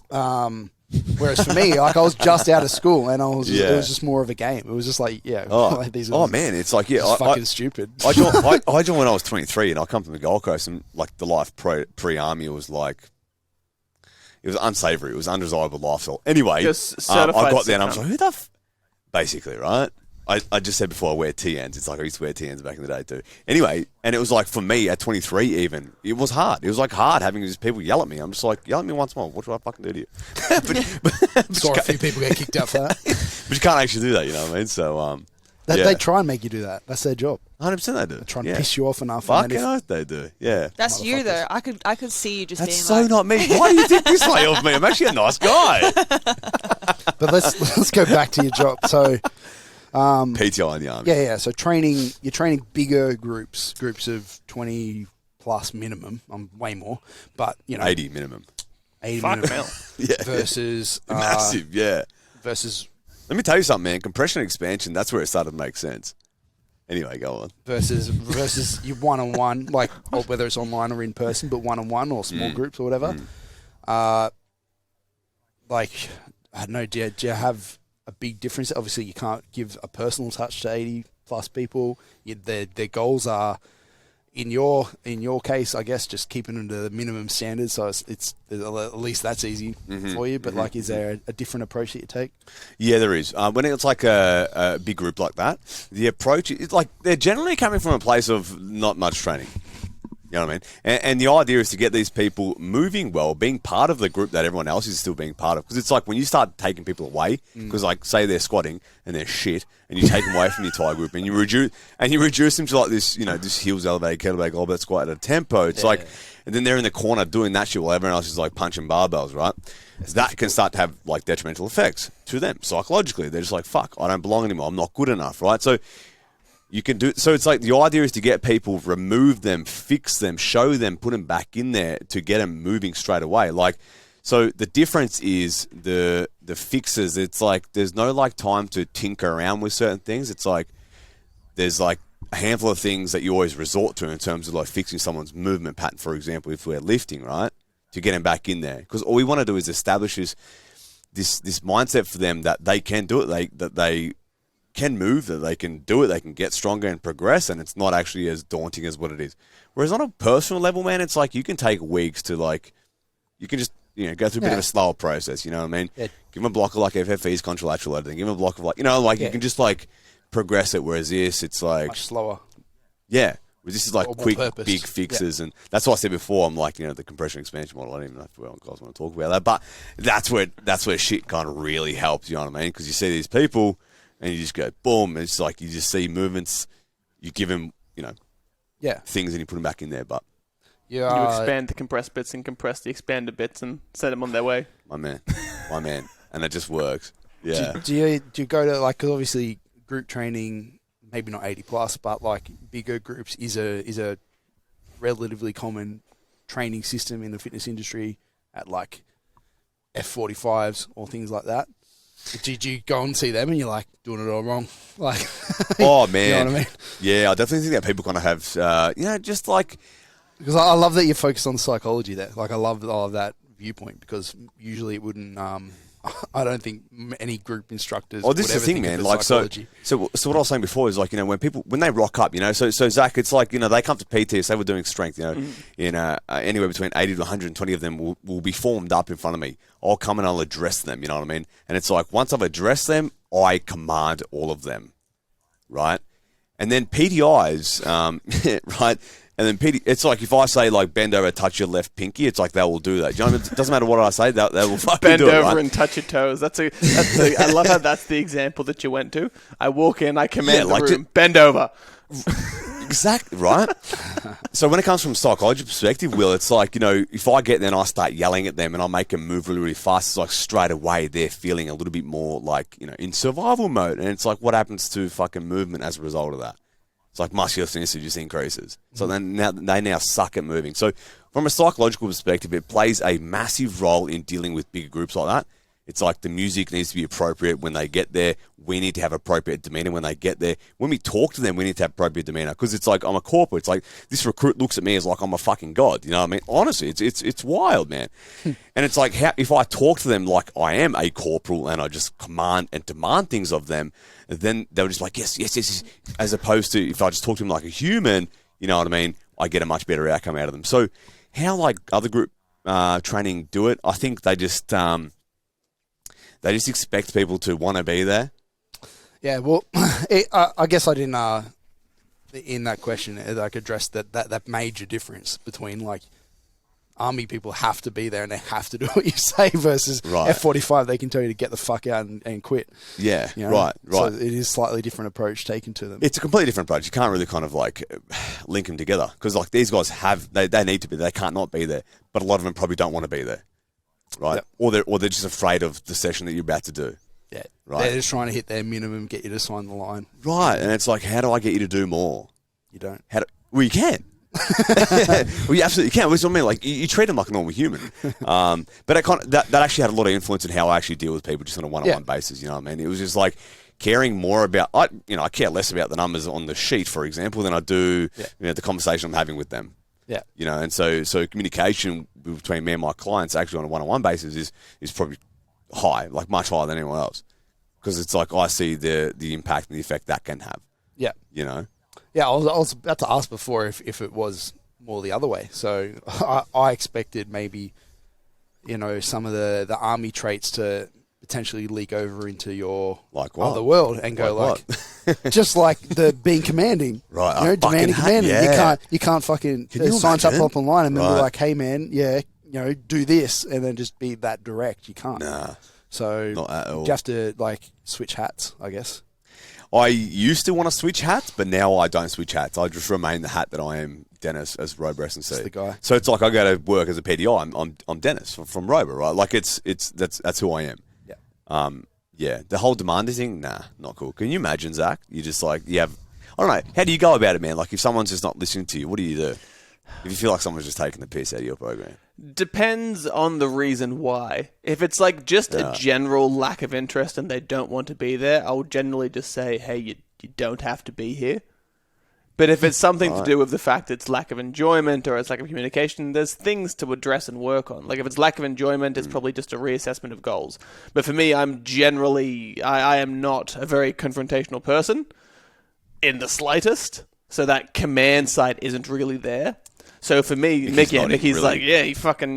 But Whereas for me, like I was just out of school and it was just more of a game. It was just like, like these man, it's like, fucking stupid. I joined when I was 23 and I come from the Gold Coast and like the life pre-army was like, it was unsavory. It was undesirable lifestyle. Anyway, I got there and I was like, who the basically, right? I just said before I wear TNs. It's like I used to wear TNs back in the day too. Anyway, and it was like for me at 23 even, it was hard. It was like hard having these people yell at me. I'm just like, yell at me once more. What do I fucking do to you? but Saw a few people get kicked out for that. But you can't actually do that, you know what I mean? So, They try and make you do that. That's their job. 100% they do. They're trying to piss you off enough. Fucking oath they do. Yeah. That's you though. I could see you just That's being so like, not me. Why do you think this way of me? I'm actually a nice guy. But let's go back to your job. So. PTI in the army. Yeah. So you're training bigger groups of 20 plus minimum. I'm way more, but 80 minimum. 80 Fuck minimum. hell. Yeah. Versus Massive, yeah. Versus Let me tell you something, man. Compression expansion, that's where it started to make sense. Anyway, go on. versus you one-on-one, like or whether it's online or in person, but one-on-one or small groups or whatever. Like, I don't know, do you have a big difference? Obviously, you can't give a personal touch to 80 plus people. Their goals are, in your case, I guess, just keeping them to the minimum standards. So it's at least that's easy for you. But like, is there a different approach that you take? Yeah, there is. When it's like a big group like that, the approach is like they're generally coming from a place of not much training. You know what I mean? And the idea is to get these people moving well, being part of the group that everyone else is still being part of. Because it's like when you start taking people away, because like say they're squatting and they're shit, and you take them away from the entire group, and you reduce them to like this, this heels elevated, kettlebell, goblet squat at a tempo. It's like, and then they're in the corner doing that shit while everyone else is like punching barbells, right? That can start to have like detrimental effects to them psychologically. They're just like, fuck, I don't belong anymore. I'm not good enough, right? So you can do so. It's like the idea is to get people, remove them, fix them, show them, put them back in there to get them moving straight away. Like, so the difference is the fixes. It's like there's no like time to tinker around with certain things. It's like there's like a handful of things that you always resort to in terms of like fixing someone's movement pattern. For example, if we're lifting, right, to get them back in there, because all we want to do is establish this mindset for them that they can do it. That they can move, that they can do it, they can get stronger and progress, and it's not actually as daunting as what it is. Whereas on a personal level, man, it's like you can take weeks to like, you can just go through a bit of a slower process. You know what I mean? Yeah. Give them a block of like FFEs, contralateral editing. Give them a block of like you can just like progress it. Whereas this, it's like much slower. Yeah. This is like quick, purpose. big fixes, and that's what I said before. I'm like, the compression expansion model. I don't even know if guys want to talk about that, but that's where shit kind of really helps. You know what I mean? Because you see these people. And you just go, boom, and it's like you just see movements, you give them, things and you put them back in there. But you expand the compressed bits and compress the expanded bits and set them on their way. My man. And it just works. Yeah. Do you go to, like, cause obviously group training, maybe not 80 plus, but like bigger groups is a relatively common training system in the fitness industry at like F45s or things like that. Did you go and see them and you're like doing it all wrong? Like, oh man, you know what I mean? Yeah, I definitely think that people kind of have, just like, because I love that you're focused on psychology there. Like, I love that viewpoint because usually it wouldn't. I don't think any group instructors. Oh, this is the thing, man. Like, so what I was saying before is like, when they rock up, so Zach, it's like, they come to PT, say we're doing strength, anywhere between 80 to 120 of them will be formed up in front of me. I'll come and I'll address them, you know what I mean? And it's like, once I've addressed them, I command all of them, right? And then PTIs, right? And then it's like if I say like bend over, touch your left pinky, it's like they will do that. Do you know what I mean? It doesn't matter what I say, they will fucking bend do it. Bend over right? and touch your toes. I love how that's the example that you went to. I walk in, I command the room, bend over. Exactly, right? So when it comes from a psychology perspective, Will, it's like, if I get there and I start yelling at them and I make them move really, really fast, it's like straight away they're feeling a little bit more like, in survival mode. And it's like, what happens to fucking movement as a result of that? It's like muscular tenacity just increases. So then they now suck at moving. So from a psychological perspective, it plays a massive role in dealing with bigger groups like that. It's like the music needs to be appropriate when they get there. We need to have appropriate demeanor when they get there. When we talk to them, we need to have appropriate demeanor, because it's like I'm a corporate. It's like this recruit looks at me as like I'm a fucking god. You know what I mean? Honestly, it's wild, man. And it's like, if I talk to them like I am a corporal and I just command and demand things of them, then they'll just be like, yes. As opposed to if I just talk to them like a human, you know what I mean? I get a much better outcome out of them. So how like other group training do it, I think they just expect people to want to be there. Yeah, well, I guess I didn't, in that question, like address that major difference between like army people have to be there and they have to do what you say versus F45, they can tell you to get the fuck out and quit. Yeah, you know? right. So it is a slightly different approach taken to them. It's a completely different approach. You can't really kind of like link them together, because like these guys they need to be there. They can't not be there, but a lot of them probably don't want to be there. Right, yep. Or they're just afraid of the session that you're about to do. Yeah, right. They're just trying to hit their minimum, get you to sign the line. Right, and it's like, how do I get you to do more? You don't. Well, you can. Well, you absolutely can. Which I mean, like you treat them like a normal human. But that actually had a lot of influence in how I actually deal with people, just on a one-on-one basis. You know what I mean? It was just like caring more about. I care less about the numbers on the sheet, for example, than I do the conversation I'm having with them. Yeah. You know, and so communication between me and my clients actually on a one-on-one basis is probably high, like much higher than anyone else. Because it's like I see the impact and the effect that can have. Yeah. You know? Yeah, I was about to ask before if it was more the other way. So I expected maybe, some of the army traits to potentially leak over into your other world and go like just like the being commanding, right? Demanding, commanding. Yeah. You can't fucking sign something up online and then be like, hey man, do this, and then just be that direct. You can't. Nah. So not at all. You have to like switch hats, I guess. I used to want to switch hats, but now I don't switch hats. I just remain the hat that I am, Denis, as Robo S&C. That's the guy. So it's like I go to work as a PTI. I'm Denis from Robo, right? Like that's who I am. Yeah. The whole demanding thing, nah, not cool. Can you imagine, Zach? You just like I don't know. How do you go about it, man? Like if someone's just not listening to you, what do you do? If you feel like someone's just taking the piss out of your program. Depends on the reason why. If it's like just a general lack of interest and they don't want to be there, I'll generally just say, hey, you don't have to be here. But if it's something to do with the fact it's lack of enjoyment or it's lack of communication, there's things to address and work on. Like if it's lack of enjoyment, it's probably just a reassessment of goals. But for me, I'm generally, I am not a very confrontational person in the slightest. So that command side isn't really there. So for me, Mickey's really, like, fuck that,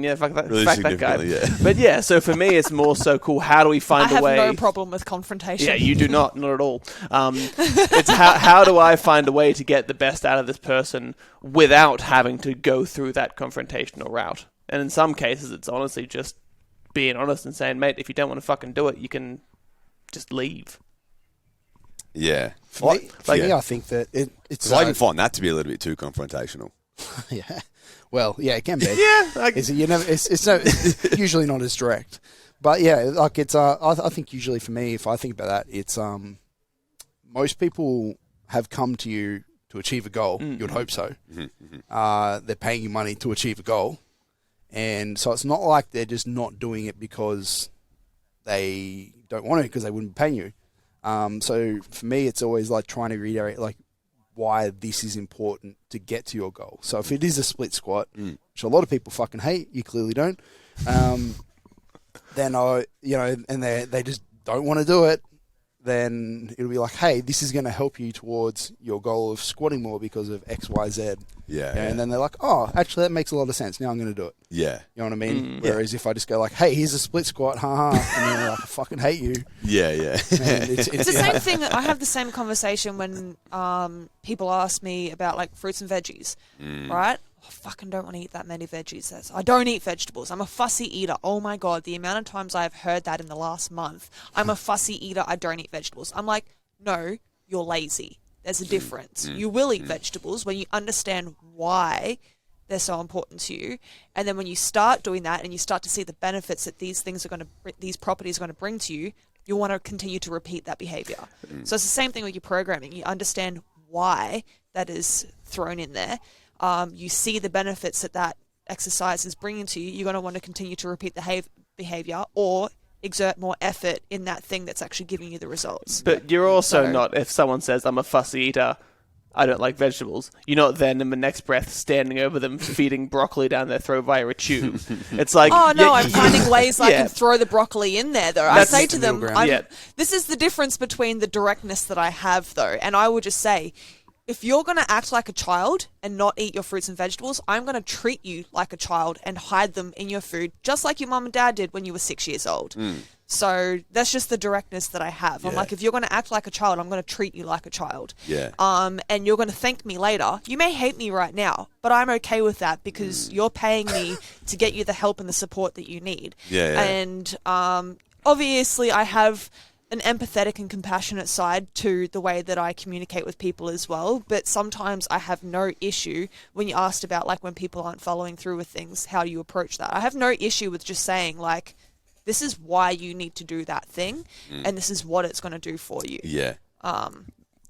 really fuck that guy. Yeah. But so for me, it's more so cool. How do we find a way? I have no problem with confrontation. Yeah, you do not at all. It's how do I find a way to get the best out of this person without having to go through that confrontational route? And in some cases, it's honestly just being honest and saying, mate, if you don't want to fucking do it, you can just leave. Yeah. For me, I think that it's. I even find that to be a little bit too confrontational. Yeah, well, yeah, it can be. Yeah, it's usually not as direct, but yeah, like it's. I think usually for me, if I think about that, it's most people have come to you to achieve a goal. You would hope so. They're paying you money to achieve a goal, and so it's not like they're just not doing it because they don't want to, because they wouldn't be paying you. So for me, it's always like trying to reiterate like why this is important to get to your goal. So if it is a split squat, which a lot of people fucking hate, you clearly don't, then and they just don't want to do it, then it'll be like, hey, this is going to help you towards your goal of squatting more because of X, Y, Z. Yeah. And then they're like, oh, actually, that makes a lot of sense. Now I'm going to do it. Yeah. You know what I mean? Whereas if I just go like, hey, here's a split squat, and then they're like, I fucking hate you. Yeah. Man, it's the same thing. I have the same conversation when people ask me about like fruits and veggies, right? I fucking don't want to eat that many veggies. I don't eat vegetables. I'm a fussy eater. Oh my God, the amount of times I've heard that in the last month. I'm a fussy eater. I don't eat vegetables. I'm like, no, you're lazy. There's a difference. You will eat vegetables when you understand why they're so important to you. And then when you start doing that and you start to see the benefits that these properties are going to bring to you, you'll want to continue to repeat that behavior. So it's the same thing with your programming. You understand why that is thrown in there. You see the benefits that exercise is bringing to you. You're going to want to continue to repeat the behavior, or exert more effort in that thing that's actually giving you the results. But you're also So- not, if someone says, I'm a fussy eater, I don't like vegetables, you're not then in the next breath standing over them feeding broccoli down their throat via a tube. It's like... Oh, no, yeah, I'm finding ways I Yeah. can throw the broccoli in there, though. I That's say the to them, middle ground. Yeah. this is the difference between the directness that I have, though. And I would just say, if you're going to act like a child and not eat your fruits and vegetables, I'm going to treat you like a child and hide them in your food, just like your mum and dad did when you were 6 years old. So that's just the directness that I have. I'm Yeah. like, if you're going to act like a child, I'm going to treat you like a child. Yeah. And you're going to thank me later. You may hate me right now, but I'm okay with that because you're paying me to get you the help and the support that you need. Yeah. And obviously, I have an empathetic and compassionate side to the way that I communicate with people as well. But sometimes I have no issue when you asked about like when people aren't following through with things, how you approach that. I have no issue with just saying like, this is why you need to do that thing, and this is what it's going to do for you. Yeah.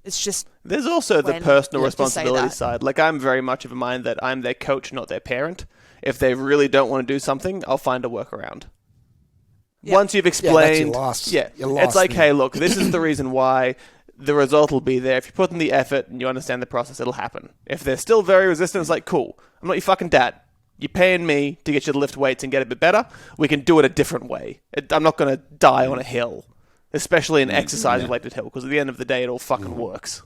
It's just There's also the when personal you have to say responsibility that. side. Like, I'm very much of a mind that I'm their coach, not their parent. If they really don't want to do something, I'll find a workaround. Yeah. Once you've explained... your last it's like, thing. hey, look, this is the reason why. The result will be there. If you put in the effort and you understand the process, it'll happen. If they're still very resistant, it's like, cool. I'm not your fucking dad. You're paying me to get you to lift weights and get a bit better. We can do it a different way. I'm not going to die on a hill, especially an exercise-related hill, because at the end of the day, it all fucking works.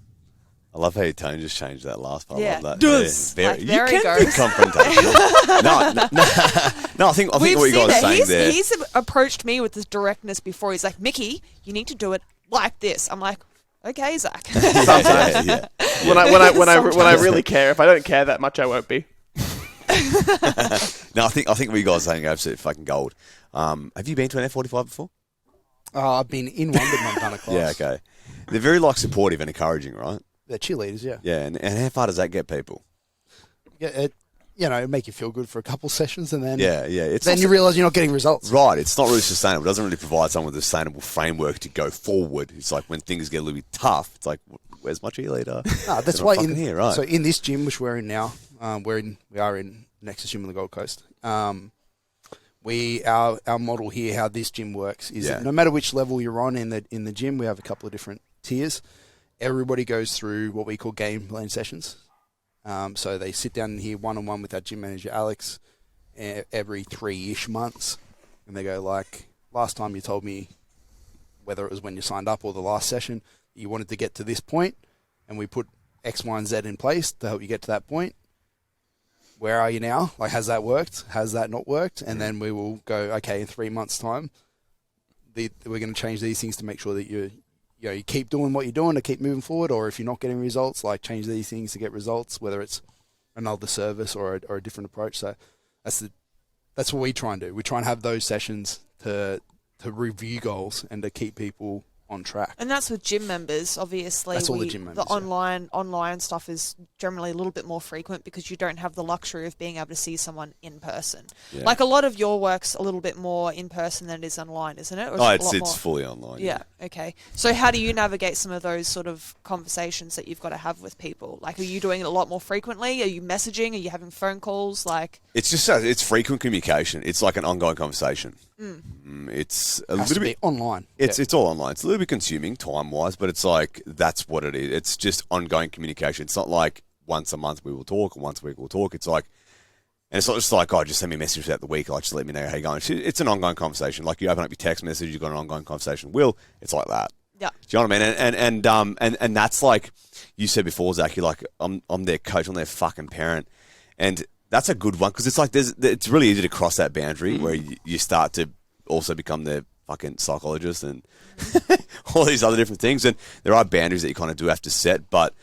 I love how your tone just changed that last part. Yeah. I love that. Does. Yeah, Like, you there he can be goes. confrontational. no, I think what you guys are saying there. He's approached me with this directness before. He's like, Mickey, you need to do it like this. I'm like, okay, Zach. Yeah. When I really care, if I don't care that much, I won't be. No, I think what you guys are saying are absolutely fucking gold. Have you been to an F45 before? I've been in one, but not done a class. Yeah, okay. They're very supportive and encouraging, right? They're cheerleaders, yeah. Yeah, and how far does that get people? Yeah, it make you feel good for a couple sessions, and then Yeah. It's then not you realise you're not getting results. right. It's not really sustainable. It doesn't really provide someone with a sustainable framework to go forward. It's like when things get a little bit tough, it's like, where's my cheerleader? No, that's They're why not fucking here, right? So in this gym, which we're in now, we are in Nexus Gym on the Gold Coast. Our model here, how this gym works, is that no matter which level you're on in the gym, we have a couple of different tiers. Everybody goes through what we call game plan sessions. So they sit down in here one-on-one with our gym manager, Alex, every 3-ish months. And they go like, last time you told me, whether it was when you signed up or the last session, you wanted to get to this point, and we put X, Y, and Z in place to help you get to that point. Where are you now? Like, has that worked? Has that not worked? And then we will go, okay, in 3 months' time, we're going to change these things to make sure that you keep doing what you're doing to keep moving forward, or if you're not getting results, like change these things to get results, whether it's another service or a different approach. So that's what we try and do. We try and have those sessions to review goals and to keep people on track. And that's with gym members, obviously. That's all the gym members, The online stuff is generally a little bit more frequent because you don't have the luxury of being able to see someone in person. Yeah. Like a lot of your work's a little bit more in person than it is online, isn't it? Or is it a lot it's more? fully online. Yeah, okay. So how do you navigate some of those sort of conversations that you've got to have with people? Like, are you doing it a lot more frequently? Are you messaging? Are you having phone calls? Like, It's just it's frequent communication. It's like an ongoing conversation. It's a Has little to be bit online. It's all online. It's a little bit consuming time wise, but it's like that's what it is. It's just ongoing communication. It's not like once a month we will talk or once a week we'll talk. It's like, and it's not just like, oh, just send me a message throughout the week. Like, just let me know how you're going. It's an ongoing conversation. Like, you open up your text message, you've got an ongoing conversation. It's like that. yeah. Do you know what I mean? And that's like you said before, Zach. You're like, I'm their coach, I'm their fucking parent, and that's a good one because it's like it's really easy to cross that boundary where you start to also become their fucking psychologist and all these other different things. And there are boundaries that you kind of do have to set, but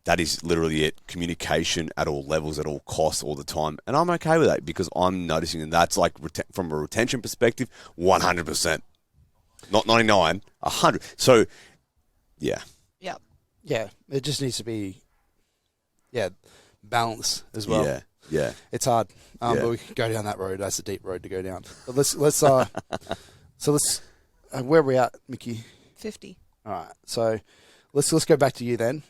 that is literally it. Communication at all levels, at all costs, all the time. And I'm okay with that because I'm noticing that that's like from a retention perspective, 100%. Not 99, 100. So, yeah. Yeah. Yeah, it just needs to be, balance as well. Yeah. It's hard, but we can go down that road. That's a deep road to go down. But let's where are we at, Mickey? 50. All right, so let's go back to you then.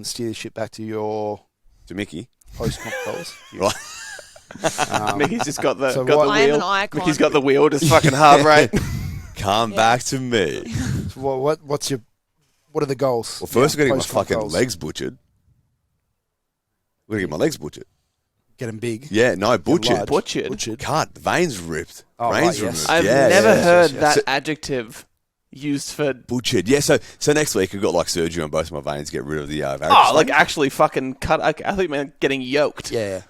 Steer the ship back to your To Mickey. post-comp goals. Right. Mickey's just got the so got what- the I am wheel. an icon. Mickey's got the wheel, just fucking hard, right? come back to me. So what are the goals? Well, first we're going to get my post-comp fucking goals. legs butchered. We're going to get my legs butchered. Get them big. Yeah, no, butchered. large. Butchered. Cut. The veins ripped. Oh, Brains right, yes. removed. I've Yeah, never yeah. heard yes. that So- adjective used for. Butchered. Yeah, so next week I've got like surgery on both my veins, get rid of the varicose Oh, like veins. actually fucking cut. I thought you meant getting yoked. Yeah.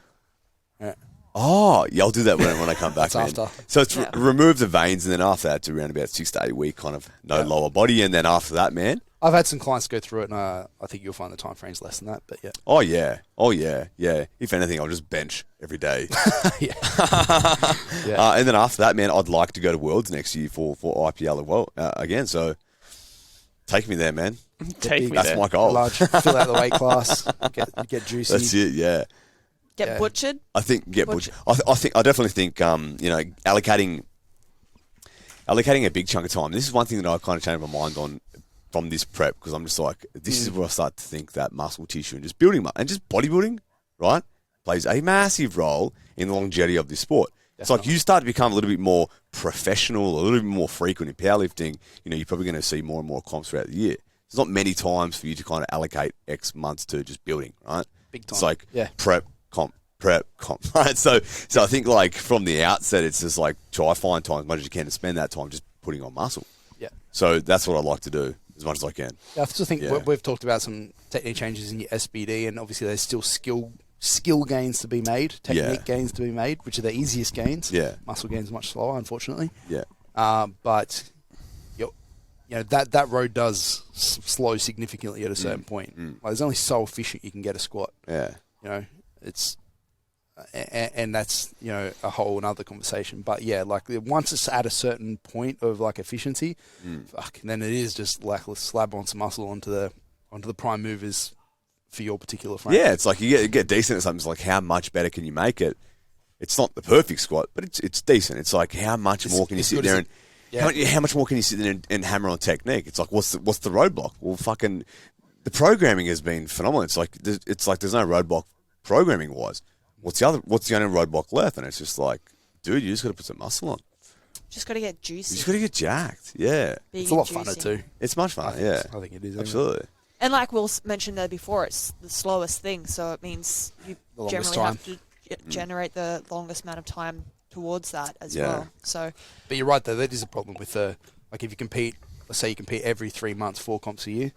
Oh, yeah, I'll do that when I come back, That's man. after. So it's Yeah. remove the veins, and then after that, to around about 6 to 8 week, kind of no lower body, and then after that, man. I've had some clients go through it, and I think you'll find the time frame's less than that. But yeah, Oh yeah. If anything, I'll just bench every day. yeah. And then after that, man, I'd like to go to Worlds next year for IPL as well, again. So take me there, man. Take me That's there. my goal. Large, fill out the weight class, get juicy. That's it. Yeah. Get Yeah. butchered. I think I definitely think allocating a big chunk of time. This is one thing that I kind of changed my mind on from this prep, because I'm just like, this is where I start to think that muscle tissue and just building and just bodybuilding, right, plays a massive role in the longevity of this sport. It's like you start to become a little bit more professional, a little bit more frequent in powerlifting. You're probably going to see more and more comps throughout the year. There's not many times for you to kind of allocate X months to just building, right? Big time. It's like Yeah. prep, comp, right? So I think like from the outset, it's just like try find time as much as you can to spend that time just putting on muscle. Yeah. So that's what I like to do as much as I can. I still think Yeah. we've talked about some technique changes in your SBD, and obviously there's still skill gains to be made, technique gains to be made, which are the easiest gains. Yeah. Muscle gains much slower, unfortunately. Yeah. But that road does slow significantly at a certain point. Like, there's only so efficient you can get a squat. Yeah. It's and that's a whole another conversation. But yeah, like once it's at a certain point of like efficiency, then it is just like let's slab on some muscle onto the prime movers for your particular frame. Yeah, it's like you get decent at something. It's like how much better can you make it? It's not the perfect squat, but it's decent. It's like how much more can you it's sit good there as and Yeah. how much more can you sit there and hammer on technique? It's like what's the roadblock? Well, fucking the programming has been phenomenal. It's like there's no roadblock programming wise. What's the only roadblock left? And it's just like, dude, you just got to put some muscle on. Just got to get You juicy. just got to get jacked. Yeah, It's a lot funner too. it's much fun. Yeah, I think it is. absolutely. And like Will mentioned there before, it's the slowest thing, so it means you The longest generally have to generate the longest amount of time towards that as Yeah. well. So But you're right though. That is a problem with like if you compete. Let's say you compete every 3 months, 4 comps a year.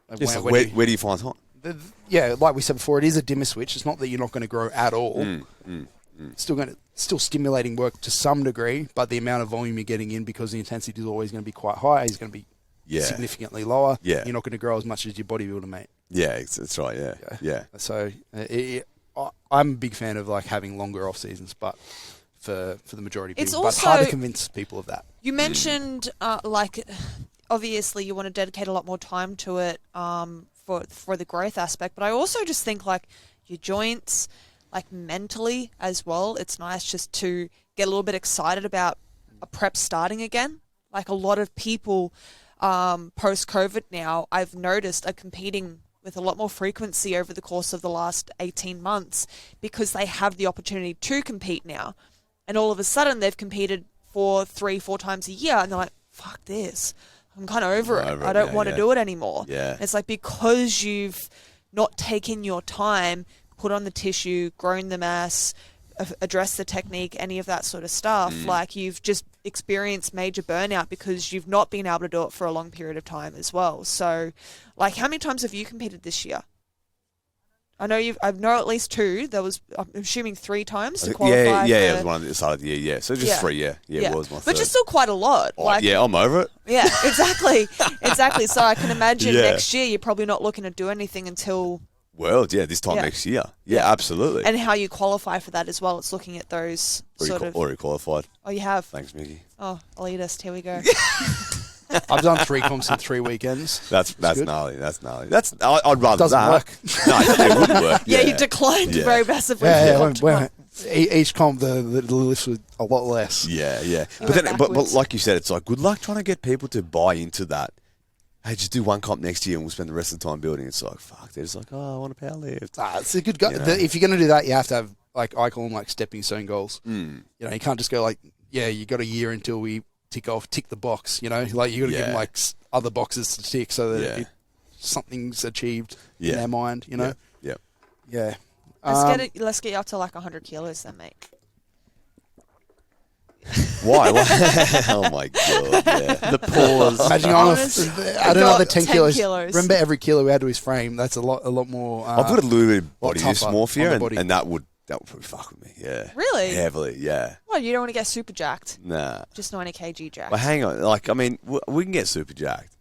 Like Just when like, you- where do you find time? yeah, like we said before, it is a dimmer switch. It's not that you're not going to grow at all. Still stimulating work to some degree, but the amount of volume you're getting in, because the intensity is always going to be quite high, is going to be Yeah, significantly lower. Yeah. You're not going to grow as much as your bodybuilder, mate. yeah, that's right. Yeah. So I'm a big fan of like having longer off seasons, but for the majority of It's people, but it's hard to also- convince people of that. you mentioned like obviously you want to dedicate a lot more time to it for the growth aspect, but I also just think like your joints, like mentally as well, it's nice just to get a little bit excited about a prep starting again. Like a lot of people post-COVID now, I've noticed, are competing with a lot more frequency over the course of the last 18 months because they have the opportunity to compete now. And all of a sudden they've competed 3-4 times a year and they're like, fuck this. I'm kind of over it. I don't want to do it anymore. Yeah. And it's like because you've not taken your time, put on the tissue, grown the mass, address the technique, any of that sort of stuff, like you've just experienced major burnout because you've not been able to do it for a long period of time as well. So, like, how many times have you competed this year? I know I know at least 2. There was, I'm assuming 3 times to qualify. Yeah, it was one at the start of the year. Yeah, so just Yeah. 3. Yeah, it was my third. But just still quite a lot. Oh, Like, yeah, I'm over it. yeah, exactly. Exactly. So I can imagine Yeah. next year you're probably not looking to do anything until, World, yeah, this time Yeah. next year. Yeah, absolutely. and how you qualify for that as well. It's looking at those sort of, Already qualified. oh, you have. Thanks, Mickey. Oh, elitist. Here we go. I've done 3 comps in 3 weekends. That's good. gnarly. That's gnarly. I'd rather Doesn't that. work. No, it wouldn't work. Yeah, you declined Yeah. very massively. Yeah, for your optimal. each comp the lifts were a lot less. Yeah. went But backwards. like you said, it's like good luck trying to get people to buy into that. Hey, just do 1 comp next year and we'll spend the rest of the time building. It's like, fuck, they're just like, oh, I want to power lift. It's a good go. You know? If you're going to do that, you have to have, like, I call them like stepping stone goals. Mm. You can't just go like, yeah, you got a year until tick the box. You know, like you got to give them like other boxes to tick so that something's achieved in their mind. You know. Yeah. Let's get you up to like 100 kilos then, mate. Why? Oh my god! Yeah. The pause. Imagine add another 10 kilos. Remember, every kilo we add to his frame. That's a lot more. I've got a little bit of body tougher dysmorphia, and that would probably fuck with me. Yeah. Really? Heavily. Yeah. Well, you don't want to get super jacked. Nah. Just 90 kg jacked. But hang on, like I mean, we can get super jacked.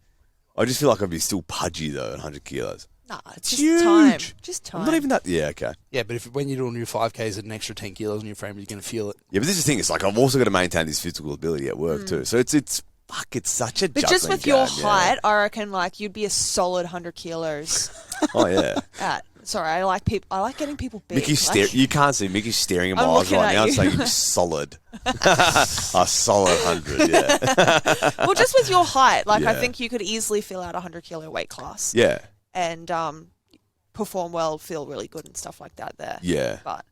I just feel like I'd be still pudgy though at 100 kilos. Nah, it's It's just huge. time. Just time. I'm not even that. Yeah. Okay. Yeah, but when you're doing your 5Ks at an extra 10 kilos in your frame, you're going to feel it. Yeah, but this is the thing. It's like I've also got to maintain this physical ability at work too. So it's such a. But just with your height, I reckon like you'd be a solid 100 kilos. Oh yeah. Sorry, I like getting people big. Mickey's like, you can't see Mickey's staring at my I'm eyes looking right at now. you. It's like you're solid. A solid 100. Yeah. Well, just with your height, like I Yeah. think you could easily fill out a 100 kilo weight class. Yeah. And perform well, feel really good and stuff like that there. Yeah. But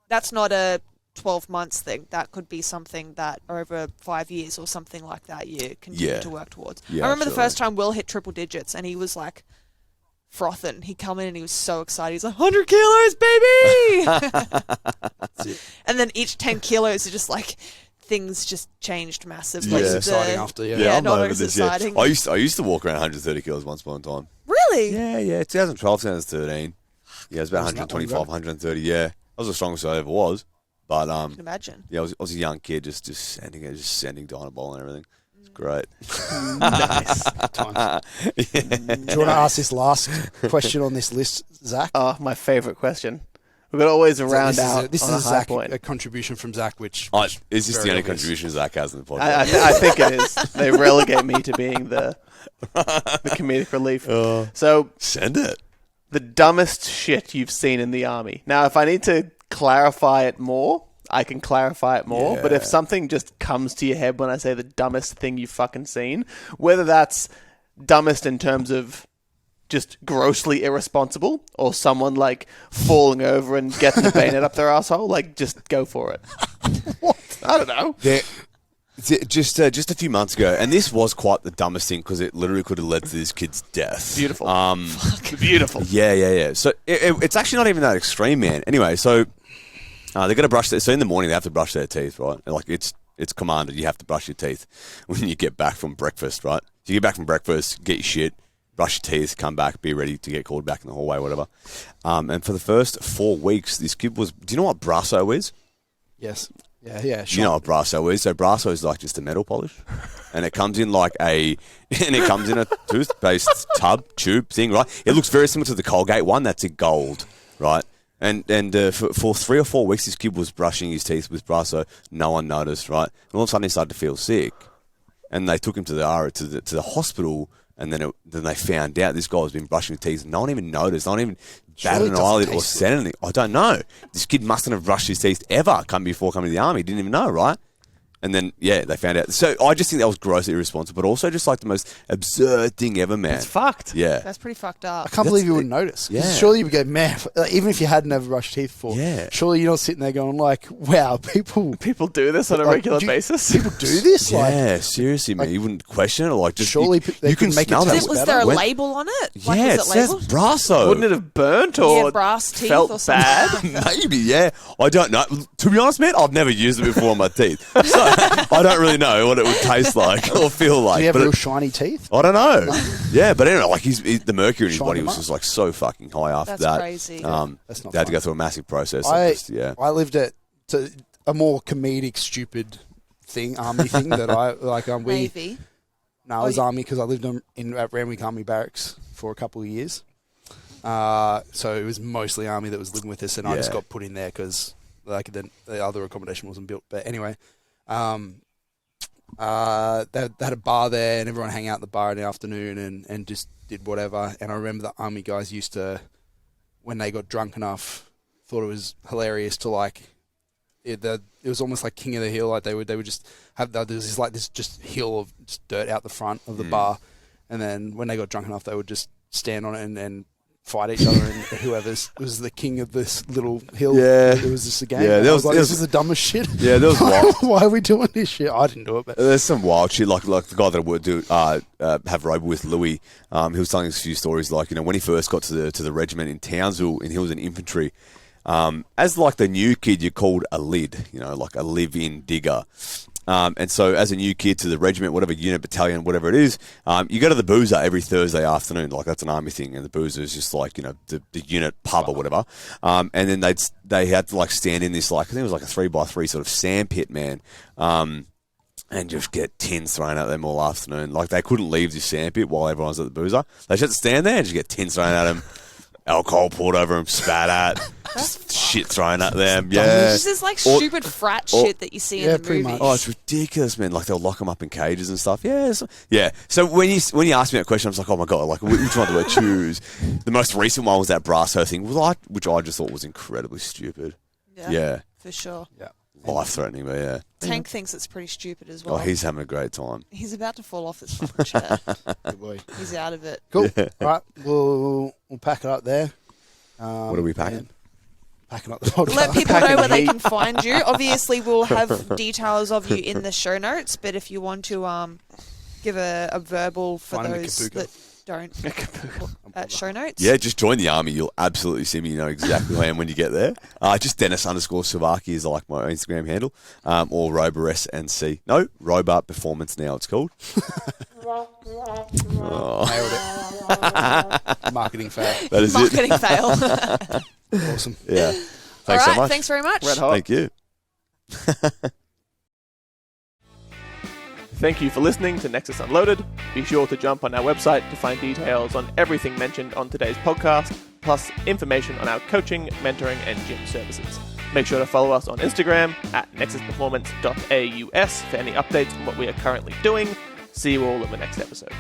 that's not a 12 months thing. That could be something that over 5 years or something like that you continue to work towards. Yeah, I remember the absolutely. first time Will hit triple digits and he was like frothing. He'd come in and he was so excited. He's like, 100 kilos, baby! And then each 10 kilos are just like, things just changed massively. It's exciting after, I'm not over as this, yeah. exciting. I used to walk around 130 kilos once upon a time. Really? Yeah. 2012, 2013. Yeah, it was about Wasn't that 125, long ago? 130. Yeah, I was the strongest I ever was. But I can imagine. yeah, I was a young kid, just sending Dynaball and everything. It's great. Nice. Times. Do you want to ask this last question on this list, Zach? Oh, my favourite question. We've got to always round out This on is a high Zach, point. a contribution from Zach, which Is this very the only obvious. contribution Zach has in the podcast? I think it is. They relegate me to being the comedic relief. So, Send it. the dumbest shit you've seen in the army. Now, if I need to clarify it more, I can clarify it more. Yeah. But if something just comes to your head when I say the dumbest thing you've fucking seen, whether that's dumbest in terms of just grossly irresponsible or someone like falling over and getting the bayonet up their asshole, like just go for it. I don't know. Just a few months ago, and this was quite the dumbest thing because it literally could have led to this kid's death. Beautiful. Beautiful. Yeah. So it's actually not even that extreme, man. Anyway, so they got to brush so in the morning they have to brush their teeth, right? And, like it's commanded. You have to brush your teeth when you get back from breakfast, right? So you get back from breakfast, get your shit, brush your teeth, come back, be ready to get called back in the hallway, whatever. And for the first 4 weeks, this kid was. Do you know what brasso is? yes, yeah, You know what brasso is? So brasso is like just a metal polish, and it comes in like a toothpaste tube thing, right? It looks very similar to the Colgate one. That's in gold, right? And for 3 or 4 weeks, this kid was brushing his teeth with brasso. No one noticed, right? And all of a sudden, he started to feel sick, and they took him to the hospital. And then they found out this guy has been brushing his teeth. No one even noticed. No one even batted an eyelid or said anything. I don't know. This kid mustn't have brushed his teeth ever before coming to the army. He didn't even know, right? And then, yeah, they found out. So I just think that was grossly irresponsible, but also just like the most absurd thing ever, man. It's fucked. Yeah. That's pretty fucked up. I can't believe you wouldn't notice. 'Cause Yeah. Surely you would go, man, even if you had never brushed teeth before, Yeah. surely you're not sitting there going like, wow, people Do this on a like, regular do you- basis. people do this? Like, Yeah, seriously, man. You wouldn't question it. Like, just surely they you could can make it smell taste that. Was better. there a When- label on it? Yeah, Like, it was it says labeled? brasso. Wouldn't it have burnt He or had brass teeth felt or something. bad? Maybe, yeah. I don't know. To be honest, man, I've never used it before on my teeth. So I don't really know what it would taste like or feel like. Do you have but real shiny teeth? I don't know. Yeah, but anyway, like the mercury in his Shine body them was up. just like so fucking high after That's that. crazy. That's not they had to fun. go through a massive process. I lived at a more comedic, stupid army thing that I like. Navy. No, it was army because I lived at Randwick Army Barracks for a couple of years. So it was mostly army that was living with us, and I just Yeah. got put in there because like the other accommodation wasn't built. But anyway, they had a bar there, and everyone hang out at the bar in the afternoon and just did whatever. And I remember the army guys used to, when they got drunk enough, thought it was hilarious to like. It was almost like King of the Hill. Like they would just have there was this just hill of just dirt out the front of the bar, and then when they got drunk enough, they would just stand on it and fight each other, and whoever was the king of this little hill. Yeah. It was just a game. Yeah, And there I was- was like, there this was- is the dumbest shit. Yeah, there was wild. Why are we doing this shit? I didn't do it, but There's some wild shit, like the guy that I would do have robo with, Louis. He was telling us a few stories, like, you know, when he first got to the regiment in Townsville, and he was in infantry. As like the new kid, you're called a lid, you know, like a live-in digger. And so as a new kid to the regiment, whatever unit, battalion, whatever it is, you go to the boozer every Thursday afternoon. Like, that's an army thing. And the boozer is just like, you know, the unit pub or whatever. And then they had to like stand in this, like, I think it was like a 3x3 sort of sand pit, man. And just get tins thrown at them all afternoon. Like, they couldn't leave this sand pit while everyone's at the boozer. They just had to stand there and just get tins thrown at them. Alcohol poured over them, spat at, just shit thrown at them. Yeah. This is like stupid frat shit that you see in the pretty movies. much. Oh, it's ridiculous, man. Like, they'll lock them up in cages and stuff. Yeah. Yeah. So when you asked me that question, I was like, oh my God, like, which one do I choose? The most recent one was that Brasso thing, which I just thought was incredibly stupid. Yeah. For sure. yeah. Life-threatening, but yeah. Tank thinks it's pretty stupid as well. Oh, he's having a great time. He's about to fall off this fucking chair. Good boy. He's out of it. Cool. All right, we'll pack it up there. What are we packing? Packing up the podcast. Let people know where they can find you. Obviously, we'll have details of you in the show notes, but if you want to give a verbal for Find him at those Kapuka. that don't at show notes. Yeah, just join the army. You'll absolutely see me. You know exactly who I am when you get there. Just Denis_Sovacki is like my Instagram handle. Or RoboSNC. No, Robot Performance now it's called. Nailed it. Marketing fail. That is Marketing fail. Awesome. Yeah. All Thanks so right, much. thanks very much. Red hot. Thank you. Thank you for listening to Nexus Unloaded. Be sure to jump on our website to find details on everything mentioned on today's podcast, plus information on our coaching, mentoring, and gym services. Make sure to follow us on Instagram at NexusPerformance.Aus for any updates on what we are currently doing. See you all in the next episode.